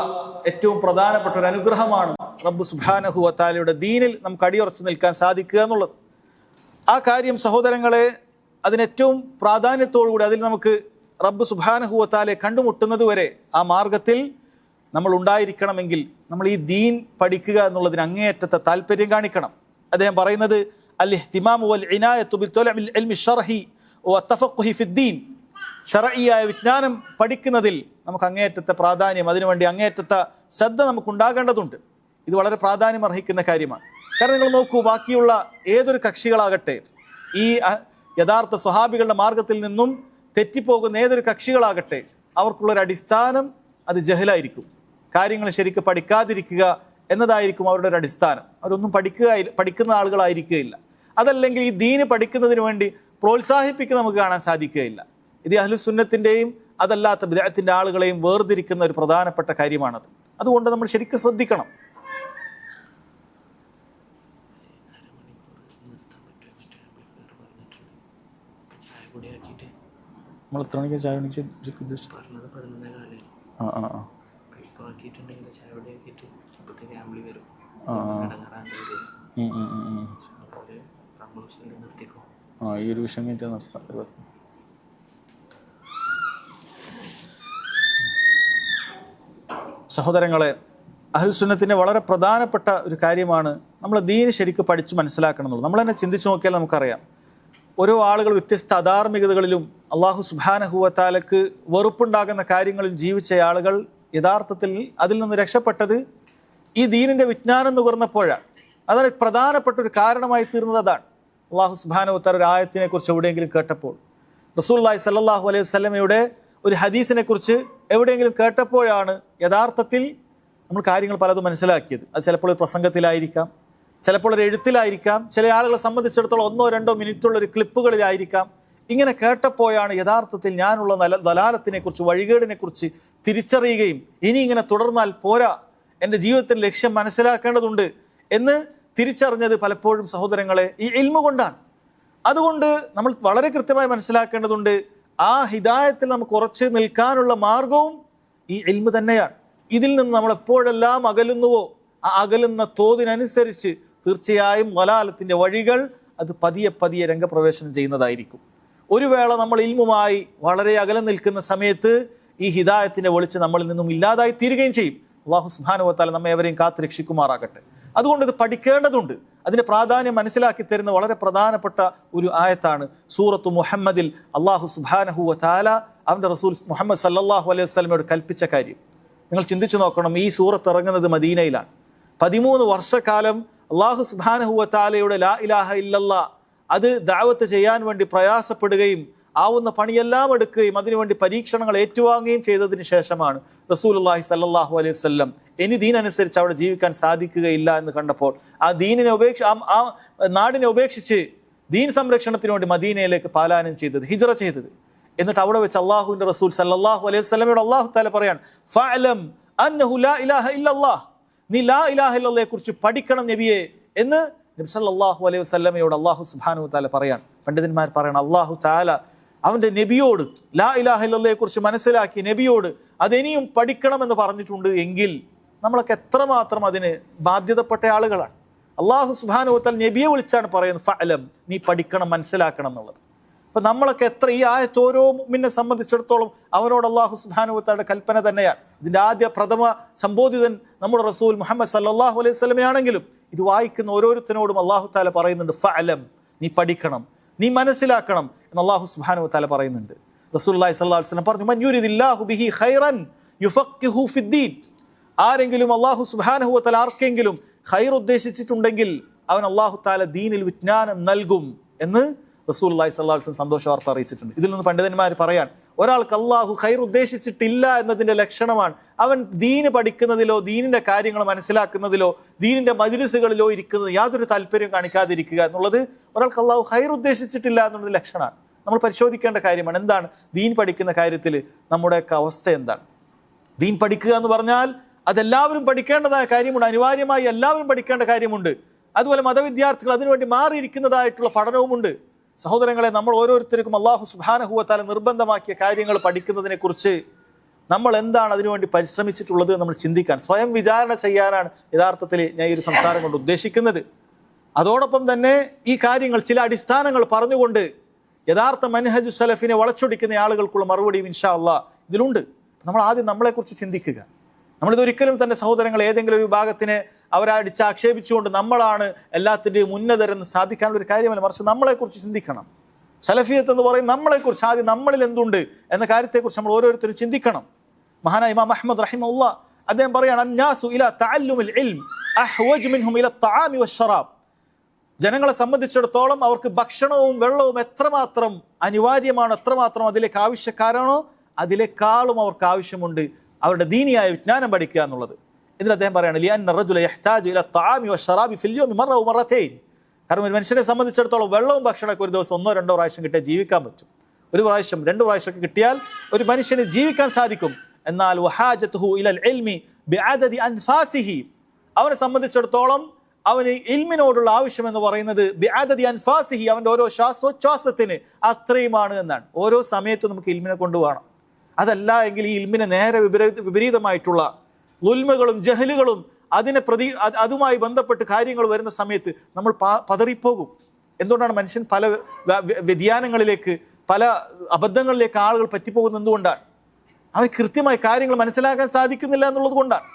ഏറ്റവും പ്രധാനപ്പെട്ട ഒരു അനുഗ്രഹമാണ് റബ്ബ് സുബ്ഹാനഹു വ തആലയുടെ ദീനിൽ നമുക്ക് അടിയുറച്ചു നിൽക്കാൻ സാധിക്കുക എന്നുള്ളത്. ആ കാര്യം സഹോദരങ്ങളെ, അതിനേറ്റവും പ്രാധാന്യത്തോടുകൂടി അതിൽ നമുക്ക് റബ്ബ് സുബ്ഹാനഹു വ തആലയെ കണ്ടുമുട്ടുന്നത് വരെ ആ മാർഗത്തിൽ നമ്മൾ ഉണ്ടായിരിക്കണമെങ്കിൽ നമ്മൾ ഈ ദീൻ പഠിക്കുക എന്നുള്ളതിന് അങ്ങേയറ്റത്തെ താല്പര്യം കാണിക്കണം. അദ്ദേഹം പറയുന്നത് അൽ ഇഹ്തിമാമു വൽ ഇനായത്തു ബി തലബിൽ ഇൽമി ശർഈ വ തഫഖുഹി ഫിദ്ദീൻ, ശർഈയായ വിജ്ഞാനം പഠിക്കുന്നതിൽ നമുക്ക് അങ്ങേയറ്റത്തെ പ്രാധാന്യം, അതിനുവേണ്ടി അങ്ങേയറ്റത്തെ ശ്രദ്ധ നമുക്ക് ഉണ്ടാകേണ്ടതുണ്ട്. ഇത് വളരെ പ്രാധാന്യം അർഹിക്കുന്ന കാര്യമാണ്. കാരണം നിങ്ങൾ നോക്കൂ, ബാക്കിയുള്ള ഏതൊരു കക്ഷികളാകട്ടെ, ഈ യഥാർത്ഥ സ്വഹാബികളുടെ മാർഗത്തിൽ നിന്നും തെറ്റിപ്പോകുന്ന ഏതൊരു കക്ഷികളാകട്ടെ, അവർക്കുള്ളൊരു അടിസ്ഥാനം അത് ജഹലായിരിക്കും. കാര്യങ്ങൾ ശരിക്കും പഠിക്കാതിരിക്കുക എന്നതായിരിക്കും അവരുടെ ഒരു അടിസ്ഥാനം. അവരൊന്നും പഠിക്കുന്ന ആളുകളായിരിക്കുകയില്ല. അതല്ലെങ്കിൽ ഈ ദീന് പഠിക്കുന്നതിന് വേണ്ടി പ്രോത്സാഹിപ്പിക്കുന്ന നമുക്ക് കാണാൻ സാധിക്കുകയില്ല. ഇത് അഹ്ലുസുന്നത്തിൻ്റെയും അതല്ലാത്ത ബിദ്അത്തിൻ്റെ ആളുകളെയും വേർതിരിക്കുന്ന ഒരു പ്രധാനപ്പെട്ട കാര്യമാണത്. അതുകൊണ്ട് നമ്മൾ ശരിക്കും ശ്രദ്ധിക്കണം. നമ്മൾ എത്ര മണിക്ക് ചായ ഈ ഒരു വിഷയം സഹോദരങ്ങളെ, അഹ്ലുസുന്നത്തിൻ്റെ വളരെ പ്രധാനപ്പെട്ട ഒരു കാര്യമാണ് നമ്മൾ ദീൻ ശരിക്കും പഠിച്ച് മനസ്സിലാക്കണം എന്നുള്ളത്. നമ്മൾ തന്നെ ചിന്തിച്ച് നോക്കിയാൽ നമുക്കറിയാം, ഓരോ ആളുകൾ വ്യത്യസ്ത അധാർമികതകളിലും അള്ളാഹു സുബ്ഹാനഹു വ തആലക്ക് വെറുപ്പുണ്ടാകുന്ന കാര്യങ്ങളിൽ ജീവിച്ച ആളുകൾ യഥാർത്ഥത്തിൽ അതിൽ നിന്ന് രക്ഷപ്പെട്ടത് ഈ ദീനിൻ്റെ വിജ്ഞാനം നുകർന്നപ്പോഴാണ്. അതാണ് പ്രധാനപ്പെട്ട ഒരു കാരണമായി തീർന്നത്. അതാണ് അള്ളാഹു സുബ്ഹാനഹു വ തആല ഒരു ആയത്തിനെ കുറിച്ച് എവിടെയെങ്കിലും കേട്ടപ്പോൾ, റസൂലുള്ളാഹി സ്വല്ലല്ലാഹു അലൈഹി വസല്ലമയുടെ ഒരു ഹദീസിനെ കുറിച്ച് എവിടെയെങ്കിലും കേട്ടപ്പോഴാണ് യഥാർത്ഥത്തിൽ നമ്മൾ കാര്യങ്ങൾ പലതും മനസ്സിലാക്കിയത്. അത് ചിലപ്പോൾ ഒരു പ്രസംഗത്തിലായിരിക്കാം, ചിലപ്പോൾ ഒരു എഴുത്തിലായിരിക്കാം, ചില ആളുകളെ സംബന്ധിച്ചിടത്തോളം 1-2 മിനിറ്റുള്ള ഒരു ക്ലിപ്പുകളിലായിരിക്കാം. ഇങ്ങനെ കേട്ടപ്പോഴാണ് യഥാർത്ഥത്തിൽ ഞാനുള്ള ദലാലത്തിനെ കുറിച്ച്, വഴികേടിനെ കുറിച്ച് തിരിച്ചറിയുകയും ഇനി ഇങ്ങനെ തുടർന്നാൽ പോരാ, എൻ്റെ ജീവിതത്തിൻ്റെ ലക്ഷ്യം മനസ്സിലാക്കേണ്ടതുണ്ട് എന്ന് തിരിച്ചറിഞ്ഞത് പലപ്പോഴും സഹോദരങ്ങളെ ഈ ഇൽമു കൊണ്ടാണ്. അതുകൊണ്ട് നമ്മൾ വളരെ കൃത്യമായി മനസ്സിലാക്കേണ്ടതുണ്ട്, ആ ഹിദായത്തിൽ നമുക്ക് ഉറച്ചു നിൽക്കാനുള്ള മാർഗവും ഈ ഇൽമു തന്നെയാണ്. ഇതിൽ നിന്ന് നമ്മൾ എപ്പോഴെല്ലാം അകലുന്നുവോ ആ അകലുന്ന തോതിനനുസരിച്ച് തീർച്ചയായും വലാലത്തിൻ്റെ വഴികൾ അത് പതിയെ പതിയെ രംഗപ്രവേശനം ചെയ്യുന്നതായിരിക്കും. ഒരു വേള നമ്മൾ ഇൽമുമായി വളരെ അകലം നിൽക്കുന്ന സമയത്ത് ഈ ഹിദായത്തിൻ്റെ വെളിച്ചം നമ്മളിൽ നിന്നും ഇല്ലാതായി തീരുകയും ചെയ്യും. അല്ലാഹു സുബ്ഹാനഹു വ തആല നമ്മെ എവരെയും കാത്ത് രക്ഷിക്കുമാറാകട്ടെ. അതുകൊണ്ട് ഇത് പഠിക്കേണ്ടതുണ്ട്. അതിൻ്റെ പ്രാധാന്യം മനസ്സിലാക്കി തരുന്ന വളരെ പ്രധാനപ്പെട്ട ഒരു ആയത്താണ് സൂറത്തു മുഹമ്മദിൽ അല്ലാഹു സുബ്ഹാനഹു വ തആല അവൻ്റെ റസൂൽ മുഹമ്മദ് സല്ലല്ലാഹു അലൈഹി വസല്ലമയോട് കൽപ്പിച്ച കാര്യം. നിങ്ങൾ ചിന്തിച്ചു നോക്കണം, ഈ സൂറത്ത് ഇറങ്ങുന്നത് മദീനയിലാണ്. 13 വർഷക്കാലം അല്ലാഹു സുബ്ഹാനഹു വ തആലയുടെ ലാ ഇലാഹ ഇല്ലല്ലാഹ് അത് ദഅവത്ത് ചെയ്യാൻ വേണ്ടി പ്രയാസപ്പെടുകയും ആവുന്ന പണിയെല്ലാം എടുക്കുകയും അതിനുവേണ്ടി പരീക്ഷണങ്ങൾ ഏറ്റുവാങ്ങുകയും ചെയ്തതിന് ശേഷമാണ് റസൂലുള്ളാഹി സ്വല്ലല്ലാഹു അലൈഹി വസല്ലം ഇനി ദീൻ അനുസരിച്ച് അവിടെ ജീവിക്കാൻ സാധിക്കുകയില്ല എന്ന് കണ്ടപ്പോൾ ആ ദീനിനെ ആ നാടിനെ ഉപേക്ഷിച്ച് ദീൻ സംരക്ഷണത്തിന് വേണ്ടി മദീനയിലേക്ക് പലായനം ചെയ്തത്, ഹിജ്റ ചെയ്തത്. എന്നിട്ട് അവിടെ വെച്ച് അള്ളാഹുവിൻ്റെ റസൂൽ സല്ലല്ലാഹു അലൈഹി വസല്ലമയോട് അല്ലാഹു തആല പറയാൻ, ഫഅലം അന്നഹു ലാ ഇലാഹ ഇല്ലല്ലാഹ്, നീ ലാ ഇലാഹ ഇല്ലല്ലാഹയെ കുറിച്ച് പഠിക്കണം നബിയെ എന്ന് നബി സല്ലല്ലാഹു അലൈഹി വസല്ലമയോട് അല്ലാഹു സുബ്ഹാനഹു തആല പറയാൻ. പണ്ഡിതന്മാർ പറയണം, അല്ലാഹു തആല അവൻ്റെ നബിയോട് ലാ ഇലാഹ ഇല്ലല്ലാഹയെ കുറിച്ച് മനസ്സിലാക്കി നബിയോട് അതിനിയും പഠിക്കണമെന്ന് പറഞ്ഞിട്ടുണ്ട് എങ്കിൽ നമ്മളൊക്കെ എത്രമാത്രം അതിന് ബാധ്യതപ്പെട്ട ആളുകളാണ്. അല്ലാഹു സുബ്ഹാനഹു തആല നബിയെ വിളിച്ചാണ് പറയുന്നത്, ഫഅലം, നീ പഠിക്കണം, മനസ്സിലാക്കണം എന്നുള്ളത്. അപ്പം നമ്മളൊക്കെ എത്ര ഈ ആയത്ത് ഓരോ മുഅ്മിനെ സംബന്ധിച്ചിടത്തോളം അവനോട് അല്ലാഹു സുബ്ഹാനഹു വതആലയുടെ കൽപ്പന തന്നെയാണ്. ഇതിൻ്റെ പ്രഥമ സംബോധിതൻ നമ്മുടെ റസൂൽ മുഹമ്മദ് സല്ലല്ലാഹു അലൈഹി വസല്ലമയാണെങ്കിലും ഇത് വായിക്കുന്ന ഓരോരുത്തരോടും അല്ലാഹു തആല പറയുന്നുണ്ട്, ഫഅലം, നീ പഠിക്കണം, നീ മനസ്സിലാക്കണം എന്ന് അല്ലാഹു സുബ്ഹാനഹു വതആല പറയുന്നുണ്ട്. റസൂലുള്ളാഹി സ്വല്ലല്ലാഹു അലൈഹി വസല്ലം പറഞ്ഞു, മൻ യുരിദില്ലാഹു ബിഹി ഖൈറൻ യുഫഖിഹു ഫിദ്ദീൻ, ആരെങ്കിലും അല്ലാഹു സുബ്ഹാനഹു വതആല ആർക്കെങ്കിലും ഖൈർ ഉദ്ദേശിച്ചിട്ടുണ്ടെങ്കിൽ അവൻ അല്ലാഹു തആല ദീനിൽ വിജ്ഞാനം നൽകും എന്ന് റസൂലുള്ളാഹി സ്വല്ലല്ലാഹു അലൈഹി വസല്ലം സന്തോഷ വാർത്ത അറിയിച്ചിട്ടുണ്ട്. ഇതിൽ നിന്ന് പണ്ഡിതന്മാർ പറയാൻ, ഒരാൾക്ക് അല്ലാഹു ഖൈർ ഉദ്ദേശിച്ചിട്ടില്ല എന്നതിൻ്റെ ലക്ഷണമാണ് അവൻ ദീന് പഠിക്കുന്നതിലോ ദീനിൻ്റെ കാര്യങ്ങൾ മനസ്സിലാക്കുന്നതിലോ ദീനിൻ്റെ മജ്ലിസുകളിലോ ഇരിക്കുന്നത് യാതൊരു താല്പര്യം കാണിക്കാതിരിക്കുക എന്നുള്ളത് ഒരാൾക്ക് അല്ലാഹു ഖൈർ ഉദ്ദേശിച്ചിട്ടില്ല എന്നുള്ളത് ലക്ഷണമാണ്. നമ്മൾ പരിശോധിക്കേണ്ട കാര്യമാണ്, എന്താണ് ദീൻ പഠിക്കുന്ന കാര്യത്തിൽ നമ്മുടെയൊക്കെ അവസ്ഥ എന്താണ്. ദീൻ പഠിക്കുക എന്ന് പറഞ്ഞാൽ അതെല്ലാവരും പഠിക്കേണ്ടതായ കാര്യമുണ്ട്, അനിവാര്യമായി എല്ലാവരും പഠിക്കേണ്ട കാര്യമുണ്ട്. അതുപോലെ മതവിദ്യാർത്ഥികൾ അതിനുവേണ്ടി മാറിയിരിക്കുന്നതായിട്ടുള്ള പഠനവുമുണ്ട്. സഹോദരങ്ങളെ, നമ്മൾ ഓരോരുത്തർക്കും അല്ലാഹു സുബ്ഹാനഹു വ തആല നിർബന്ധമാക്കിയ കാര്യങ്ങൾ പഠിക്കുന്നതിനെ കുറിച്ച് നമ്മൾ എന്താണ് അതിനുവേണ്ടി പരിശ്രമിച്ചിട്ടുള്ളത് നമ്മൾ ചിന്തിക്കാൻ, സ്വയം വിചാരണ ചെയ്യാനാണ് യഥാർത്ഥത്തിൽ ഞാൻ ഈ ഒരു സംസാരം കൊണ്ട് ഉദ്ദേശിക്കുന്നത്. അതോടൊപ്പം തന്നെ ഈ കാര്യങ്ങൾ ചില അടിസ്ഥാനങ്ങൾ പറഞ്ഞുകൊണ്ട് യഥാർത്ഥ മൻഹജു സലഫിനെ വളച്ചൊടിക്കുന്ന ആളുകൾക്കുള്ള മറുപടിയും ഇൻഷാ അല്ലാഹ് ഇതിലുണ്ട്. നമ്മൾ ആദ്യം നമ്മളെക്കുറിച്ച് ചിന്തിക്കുക. നമ്മളിതൊരിക്കലും തന്നെ സഹോദരങ്ങൾ ഏതെങ്കിലും ഒരു വിഭാഗത്തിനെ ആക്ഷേപിച്ചുകൊണ്ട് നമ്മളാണ് എല്ലാത്തിൻ്റെയും ഉന്നതരെന്ന് സ്ഥാപിക്കാനുള്ള ഒരു കാര്യമല്ല, മറിച്ച് നമ്മളെക്കുറിച്ച് ചിന്തിക്കണം. സലഫിയത്ത് എന്ന് പറയും നമ്മളെക്കുറിച്ച്, ആദ്യം നമ്മളിൽ എന്തുണ്ട് എന്ന കാര്യത്തെക്കുറിച്ച് നമ്മൾ ഓരോരുത്തരും ചിന്തിക്കണം. മഹാനായ ഇമാം അഹ്മദ് റഹിമഹുല്ലാഹ് അദ്ദേഹം പറയാണ്, അന്നാസു ഇലാ തഅല്ലുമിൽ ഇൽം അഹ്വജ് മിൻഹും ഇലാ തആമി വശറാബ്, ജനങ്ങളെ സംബന്ധിച്ചിടത്തോളം അവർക്ക് ഭക്ഷണവും വെള്ളവും എത്രമാത്രം അനിവാര്യമാണോ, എത്രമാത്രം അതിലേക്ക് ആവശ്യക്കാരാണോ, അതിലേക്കാളും അവർക്ക് ആവശ്യമുണ്ട് അവരുടെ ദീനിയായ വിജ്ഞാനം പഠിക്കുക എന്നുള്ളത്. ഇതിൽ അദ്ദേഹം പറയാണ്, ലിഅന്ന റജുല യഹ്താജു ഇലാ തആമി വശറാബി ഫിൽ യൗമി മറ വ മറതൈൻ, കാരണം ഒരു മനുഷ്യനെ സംബന്ധിച്ചിടത്തോളം വെള്ളവും ഭക്ഷണമൊക്കെ ഒരു ദിവസം 1-2 പ്രാവശ്യം കിട്ടിയാൽ ജീവിക്കാൻ പറ്റും. ഒരു പ്രാവശ്യം 2 പ്രാവശ്യമൊക്കെ കിട്ടിയാൽ ഒരു മനുഷ്യന് ജീവിക്കാൻ സാധിക്കും. എന്നാൽ വഹാജതുഹു ഇലൽ ഇൽമി ബിഅദദി അൻഫാസിഹി, അവനെ സംബന്ധിച്ചിടത്തോളം അവന് ഇൽമിനോടുള്ള ആവശ്യം എന്ന് പറയുന്നത് ബിഅദദി അൻഫാസിഹി, അവൻ്റെ ഓരോ ശ്വാസോച്ഛ്വാസത്തിന് അത്രയുമാണ് എന്നാണ്. ഓരോ സമയത്തും നമുക്ക് ഇൽമിനെ കൊണ്ടുപോകണം. അതല്ല എങ്കിൽ ഈ ഇൽമിനെ നേരെ വിപരീതമായിട്ടുള്ള ഉൽമകളും ജഹലുകളും അതുമായി ബന്ധപ്പെട്ട് കാര്യങ്ങൾ വരുന്ന സമയത്ത് നമ്മൾ പതറിപ്പോകും. എന്തുകൊണ്ടാണ് മനുഷ്യൻ പല വ്യതിയാനങ്ങളിലേക്ക്, പല അബദ്ധങ്ങളിലേക്ക് ആളുകൾ പറ്റിപ്പോകുന്നത്? എന്തുകൊണ്ടാണ്? അവന് കൃത്യമായി കാര്യങ്ങൾ മനസ്സിലാക്കാൻ സാധിക്കുന്നില്ല എന്നുള്ളത് കൊണ്ടാണ്.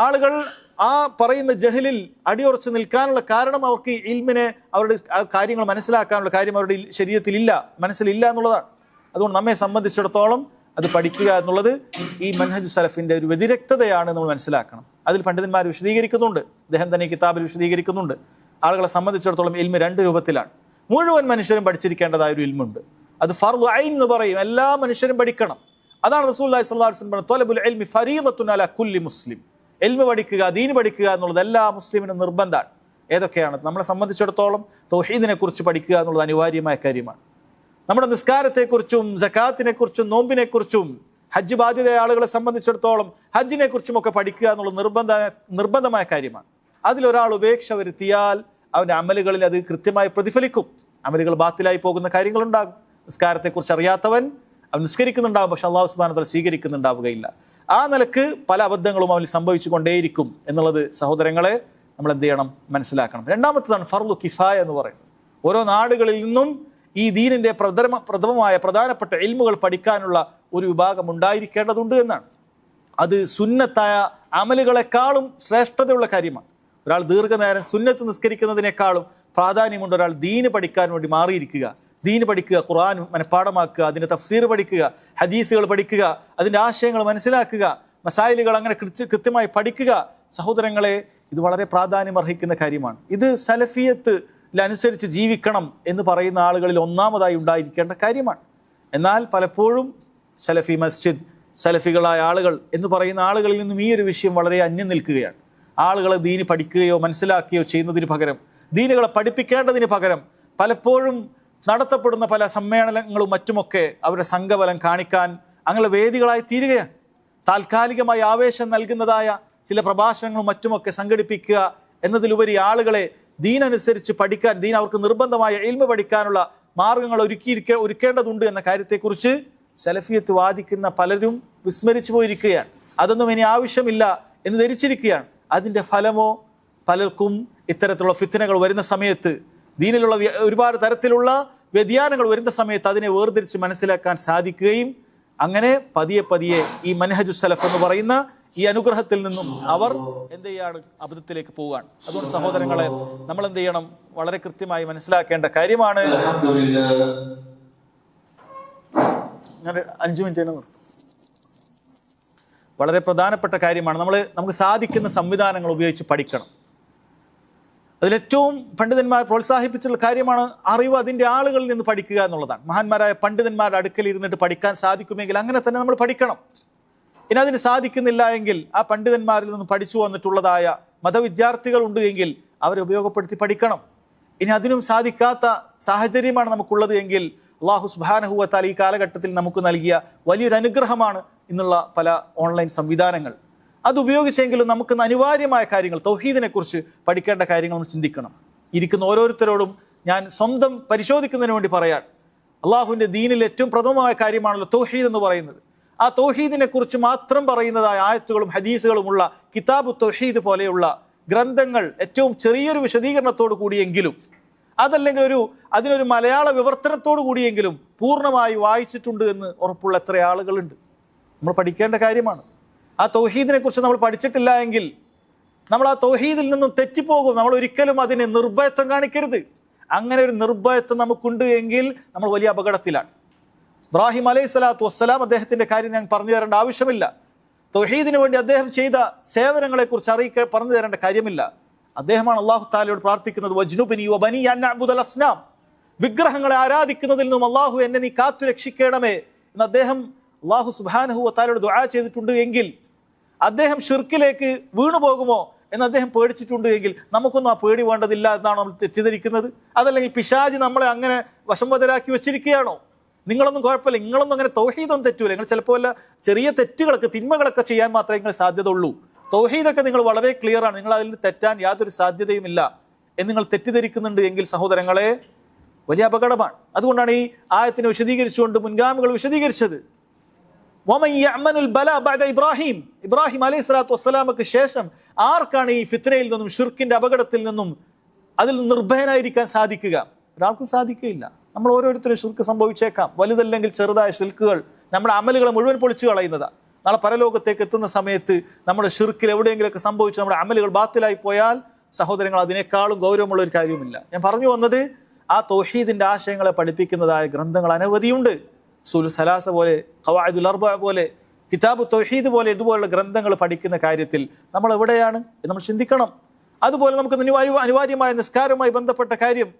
ആളുകൾ ആ പറയുന്ന ജഹലിൽ അടിയുറച്ച് നിൽക്കാനുള്ള കാരണം അവർക്ക് ഇൽമിനെ, അവരുടെ കാര്യങ്ങൾ മനസ്സിലാക്കാനുള്ള കാര്യം അവരുടെ ശരീരത്തിലില്ല, മനസ്സിലില്ല എന്നുള്ളതാണ്. അതുകൊണ്ട് നമ്മെ സംബന്ധിച്ചിടത്തോളം അത് പഠിക്കുക എന്നുള്ളത് ഈ മൻഹജു സലഫിൻ്റെ ഒരു വ്യതിരക്തതയാണ് നമ്മൾ മനസ്സിലാക്കണം. അതിൽ പണ്ഡിതന്മാർ വിശദീകരിക്കുന്നുണ്ട്, അദ്ദേഹം തന്നെ കിതാബിൽ വിശദീകരിക്കുന്നുണ്ട്. ആളുകളെ സംബന്ധിച്ചിടത്തോളം ഇൽമ് 2 രൂപത്തിലാണ്. മുഴുവൻ മനുഷ്യരും പഠിച്ചിരിക്കേണ്ടതായ ഒരു ഇൽമുണ്ട്, അത് ഫർളു ഐൻ എന്ന് പറയും, എല്ലാ മനുഷ്യരും പഠിക്കണം. അതാണ് റസൂലുള്ളാഹി സ്വല്ലല്ലാഹു അലൈഹി വസല്ലം പറഞ്ഞത്, ത്വലബുൽ ഇൽമി ഫരീദത്തുൻ അലാ കുല്ലി മുസ്ലിം, ഇൽമ് പഠിക്കുക, ദീൻ പഠിക്കുക എന്നുള്ളത് എല്ലാ മുസ്ലിമിനും നിർബന്ധമാണ്. ഏതൊക്കെയാണ്? നമ്മളെ സംബന്ധിച്ചിടത്തോളം തൗഹീദിനെ കുറിച്ച് പഠിക്കുക എന്നുള്ളത് അനിവാര്യമായ കാര്യമാണ്. നമ്മുടെ നിസ്കാരത്തെക്കുറിച്ചും സക്കാത്തിനെക്കുറിച്ചും നോമ്പിനെക്കുറിച്ചും ഹജ്ജ് ബാധ്യതയായ ആളുകളെ സംബന്ധിച്ചിടത്തോളം ഹജ്ജിനെ കുറിച്ചുമൊക്കെ പഠിക്കുക എന്നുള്ളത് നിർബന്ധമായ കാര്യമാണ്. അതിലൊരാൾ ഉപേക്ഷ വരുത്തിയാൽ അവൻ്റെ അമലുകളിൽ അത് കൃത്യമായി പ്രതിഫലിക്കും. അമലുകൾ ബാത്തിലായി പോകുന്ന കാര്യങ്ങളുണ്ടാകും. നിസ്കാരത്തെക്കുറിച്ച് അറിയാത്തവൻ അവൻ നിസ്കരിക്കുന്നുണ്ടാകും, പക്ഷെ അള്ളാഹു സുബ്ഹാനഹു വ തആല സ്വീകരിക്കുന്നുണ്ടാവുകയില്ല. ആ നിലക്ക് പല അബദ്ധങ്ങളും അവന് സംഭവിച്ചു കൊണ്ടേയിരിക്കും എന്നുള്ളത് സഹോദരങ്ങളെ നമ്മൾ എന്ത് ചെയ്യണം? മനസ്സിലാക്കണം. രണ്ടാമത്തേതാണ് ഫർളു കിഫായ എന്ന് പറയുന്നത്. ഓരോ നാടുകളിൽ നിന്നും ഈ ദീനിൻ്റെ പ്രധാനപ്പെട്ട ഇൽമുകൾ പഠിക്കാനുള്ള ഒരു വിഭാഗം ഉണ്ടായിരിക്കേണ്ടതുണ്ട് എന്നാണ്. അത് സുന്നത്തായ അമലുകളെക്കാളും ശ്രേഷ്ഠതയുള്ള കാര്യമാണ്. ഒരാൾ ദീർഘനേരം സുന്നത്ത് നിസ്കരിക്കുന്നതിനേക്കാളും പ്രാധാന്യമുണ്ട് ഒരാൾ ദീന് പഠിക്കാൻ വേണ്ടി മാറിയിരിക്കുക. ദീന് പഠിക്കുക, ഖുർആൻ മനഃപ്പാഠമാക്കുക, അതിൻ്റെ തഫ്സീർ പഠിക്കുക, ഹദീസുകൾ പഠിക്കുക, അതിൻ്റെ ആശയങ്ങൾ മനസ്സിലാക്കുക, മസായിലുകൾ അങ്ങനെ കൃത്യമായി പഠിക്കുക. സഹോദരങ്ങളെ, ഇത് വളരെ പ്രാധാന്യം അർഹിക്കുന്ന കാര്യമാണ്. ഇത് സലഫിയത്തിലനുസരിച്ച് ജീവിക്കണം എന്ന് പറയുന്ന ആളുകളിൽ ഒന്നാമതായി ഉണ്ടായിരിക്കേണ്ട കാര്യമാണ്. എന്നാൽ പലപ്പോഴും സലഫി മസ്ജിദ്, സലഫികളായ ആളുകൾ എന്ന് പറയുന്ന ആളുകളിൽ നിന്നും ഈ ഒരു വിഷയം വളരെ അന്യം നിൽക്കുകയാണ്. ആളുകളെ ദീന് പഠിക്കുകയോ മനസ്സിലാക്കുകയോ ചെയ്യുന്നതിന് പകരം, ദീനുകളെ പഠിപ്പിക്കേണ്ടതിന് പകരം പലപ്പോഴും നടത്തപ്പെടുന്ന പല സമ്മേളനങ്ങളും മറ്റുമൊക്കെ അവരുടെ സംഘബലം കാണിക്കാൻ അങ്ങനെ വേദികളായി തീരുകയാണ്. താൽക്കാലികമായി ആവേശം നൽകുന്നതായ ചില പ്രഭാഷണങ്ങളും മറ്റുമൊക്കെ സംഘടിപ്പിക്കുക എന്നതിലുപരി ആളുകളെ ദീനനുസരിച്ച് പഠിക്കാൻ, ദീൻ അവർക്ക് നിർബന്ധമായ ഇൽമ പഠിക്കാനുള്ള മാർഗങ്ങൾ ഒരുക്കേണ്ടതുണ്ട് എന്ന കാര്യത്തെക്കുറിച്ച് സലഫിയത്ത് വാദിക്കുന്ന പലരും വിസ്മരിച്ചു പോയിരിക്കുകയാണ്. അതൊന്നും ഇനി ആവശ്യമില്ല എന്ന് ധരിച്ചിരിക്കുകയാണ്. അതിൻ്റെ ഫലമോ പലർക്കും ഇത്തരത്തിലുള്ള ഫിത്നകൾ വരുന്ന സമയത്ത്, ദീനിലുള്ള ഒരുപാട് തരത്തിലുള്ള വ്യതിയാനങ്ങൾ വരുന്ന സമയത്ത് അതിനെ വേർതിരിച്ച് മനസ്സിലാക്കാൻ സാധിക്കുകയും അങ്ങനെ പതിയെ പതിയെ ഈ മൻഹജു സലഫ് എന്ന് പറയുന്ന ഈ അനുഗ്രഹത്തിൽ നിന്നും അവർ എന്ത് ചെയ്യാണ്? അബദ്ധത്തിലേക്ക് പോവുകയാണ്. അതുകൊണ്ട് സഹോദരങ്ങളെ, നമ്മൾ എന്ത് ചെയ്യണം? വളരെ കൃത്യമായി മനസ്സിലാക്കേണ്ട കാര്യമാണ്. ഞാൻ 5 മിനിറ്റ് വളരെ പ്രധാനപ്പെട്ട കാര്യമാണ്. നമുക്ക് സാധിക്കുന്ന സംവിധാനങ്ങൾ ഉപയോഗിച്ച് പഠിക്കണം. അതിലേറ്റവും പണ്ഡിതന്മാർ പ്രോത്സാഹിപ്പിച്ചിട്ടുള്ള കാര്യമാണ് അറിവ് അതിൻ്റെ ആളുകളിൽ നിന്ന് പഠിക്കുക എന്നുള്ളതാണ്. മഹാന്മാരായ പണ്ഡിതന്മാരുടെ അടുക്കൽ ഇരുന്നിട്ട് പഠിക്കാൻ സാധിക്കുമെങ്കിൽ അങ്ങനെ തന്നെ നമ്മൾ പഠിക്കണം. ഇനി അതിന് സാധിക്കുന്നില്ല എങ്കിൽ ആ പണ്ഡിതന്മാരിൽ നിന്ന് പഠിച്ചു വന്നിട്ടുള്ളതായ മതവിദ്യാർത്ഥികൾ ഉണ്ട് എങ്കിൽ അവരെ ഉപയോഗപ്പെടുത്തി പഠിക്കണം. ഇനി അതിനും സാധിക്കാത്ത സാഹചര്യമാണ് നമുക്കുള്ളത് എങ്കിൽ അല്ലാഹു സുബ്ഹാനഹു വ തആല ഈ കാലഘട്ടത്തിൽ നമുക്ക് നൽകിയ വലിയൊരു അനുഗ്രഹമാണ് ഇന്നുള്ള പല ഓൺലൈൻ സംവിധാനങ്ങൾ. അത് ഉപയോഗിച്ചെങ്കിലും നമുക്ക് അനിവാര്യമായ കാര്യങ്ങൾ, തൗഹീദിനെ കുറിച്ച് പഠിക്കേണ്ട കാര്യങ്ങൾ നമ്മൾ ചിന്തിക്കണം. ഇരിക്കുന്ന ഓരോരുത്തരോടും ഞാൻ സ്വന്തം പരിശോധിക്കുന്നതിന് വേണ്ടി പറയാൻ, അള്ളാഹുവിൻ്റെ ദീനിൽ ഏറ്റവും പ്രഥമമായ കാര്യമാണല്ലോ തൗഹീദ് എന്ന് പറയുന്നത്. ആ തൗഹീദിനെ കുറിച്ച് മാത്രം പറയുന്നതായ ആയത്തുകളും ഹദീസുകളുമുള്ള കിതാബു തൗഹീദ് പോലെയുള്ള ഗ്രന്ഥങ്ങൾ ഏറ്റവും ചെറിയൊരു വിശദീകരണത്തോടു കൂടിയെങ്കിലും, അതല്ലെങ്കിൽ അതിനൊരു മലയാള വിവർത്തനത്തോടു കൂടിയെങ്കിലും പൂർണ്ണമായി വായിച്ചിട്ടുണ്ട് എന്ന് ഉറപ്പുള്ള എത്ര ആളുകളുണ്ട്? നമ്മൾ പഠിക്കേണ്ട കാര്യമാണ്. ആ തൗഹീദിനെ കുറിച്ച് നമ്മൾ പഠിച്ചിട്ടില്ല എങ്കിൽ നമ്മൾ ആ തൗഹീദിൽ നിന്നും തെറ്റിപ്പോകും. നമ്മൾ ഒരിക്കലും അതിനെ നിർഭയത്വം കാണിക്കരുത്. അങ്ങനെ ഒരു നിർഭയത്വം നമുക്കുണ്ട് എങ്കിൽ നമ്മൾ വലിയ അപകടത്തിലാണ്. ഇബ്രാഹിം അലൈഹിസ്സലാത്തു വസ്സലാം, അദ്ദേഹത്തിൻ്റെ കാര്യം ഞാൻ പറഞ്ഞു തരേണ്ട ആവശ്യമില്ല. തൗഹീദിന് വേണ്ടി അദ്ദേഹം ചെയ്ത സേവനങ്ങളെക്കുറിച്ച് പറഞ്ഞു തരേണ്ട കാര്യമില്ല. അദ്ദേഹമാണ് അല്ലാഹു തആലയോട് പ്രാർത്ഥിക്കുന്നത്, വജ്നുബ്നി വബനി അൻ നഅ്ബുദൽ അസ്നാം, വിഗ്രഹങ്ങളെ ആരാധിക്കുന്നതിൽ നിന്നും അല്ലാഹു എന്നെ നീ കാത്തു രക്ഷിക്കണമേ എന്ന് അദ്ദേഹം അല്ലാഹു സുബ്ഹാനഹു വ തആലയോട് ദുആ ചെയ്തിട്ടുണ്ട് എങ്കിൽ, അദ്ദേഹം ഷിർക്കിലേക്ക് വീണുപോകുമോ എന്ന് അദ്ദേഹം പേടിച്ചിട്ടുണ്ട് എങ്കിൽ നമുക്കൊന്നും ആ പേടി വേണ്ടതില്ല എന്നാണ് നമ്മൾ തെറ്റിദ്ധരിക്കുന്നത്. അതല്ലെങ്കിൽ പിശാച് നമ്മളെ അങ്ങനെ വശംവദരാക്കി വെച്ചിരിക്കുകയാണോ? നിങ്ങളൊന്നും കുഴപ്പമില്ല, നിങ്ങളൊന്നും അങ്ങനെ തൗഹീദൊന്നും തെറ്റൂല, നിങ്ങൾ ചിലപ്പോൾ ചെറിയ തെറ്റുകളൊക്കെ തിന്മകളൊക്കെ ചെയ്യാൻ മാത്രമേ നിങ്ങൾ സാധ്യത ഉള്ളൂ. തൗഹീദൊക്കെ നിങ്ങൾ വളരെ ക്ലിയർ ആണ്, നിങ്ങൾ അതിൽ തെറ്റാൻ യാതൊരു സാധ്യതയുമില്ല എന്ന് നിങ്ങൾ തെറ്റിദ്ധരിക്കുന്നുണ്ട് എങ്കിൽ സഹോദരങ്ങളെ വലിയ അപകടമാണ്. അതുകൊണ്ടാണ് ഈ ആയത്തിനെ വിശദീകരിച്ചുകൊണ്ട് മുൻഗാമികൾ വിശദീകരിച്ചത്. ഇബ്രാഹിം അലൈഹി സ്വലാത്തു വസ്സലാമക്ക് ശേഷം ആർക്കാണ് ഈ ഫിത്നയിൽ നിന്നും ഷിർക്കിന്റെ അപകടത്തിൽ നിന്നും അതിൽ നിർഭയനായിരിക്കാൻ സാധിക്കുക? ഒരാൾക്കും സാധിക്കുകയില്ല. നമ്മൾ ഓരോരുത്തരും ഷിർക്ക് സംഭവിച്ചേക്കാം, വലുതല്ലെങ്കിൽ ചെറുതായ ഷിർക്കുകൾ നമ്മുടെ അമലുകളെ മുഴുവൻ പൊളിച്ചു കളയുന്നതാണ്. നാളെ പരലോകത്തേക്ക് എത്തുന്ന സമയത്ത് നമ്മുടെ ഷിർക്കിൽ എവിടെയെങ്കിലുമൊക്കെ സംഭവിച്ച് നമ്മുടെ അമലുകൾ ബാത്തിലായി പോയാൽ സഹോദരങ്ങൾ അതിനേക്കാളും ഗൗരവമുള്ള ഒരു കാര്യവുമില്ല. ഞാൻ പറഞ്ഞു വന്നത്, ആ തൗഹീദിന്റെ ആശയങ്ങളെ പഠിപ്പിക്കുന്നതായ ഗ്രന്ഥങ്ങൾ അനവധിയുണ്ട്. ഉസൂലുൽ സലാസ പോലെ, ഖവാഇദുൽ അർബഅ പോലെ, കിതാബു തൗഹീദ് പോലെ ഇതുപോലുള്ള ഗ്രന്ഥങ്ങൾ പഠിക്കുന്ന കാര്യത്തിൽ നമ്മൾ എവിടെയാണ് എന്ന് നമ്മൾ ചിന്തിക്കണം. അതുപോലെ നമുക്ക് അനിവാര്യമായ നിസ്കാരവുമായി ബന്ധപ്പെട്ട കാര്യം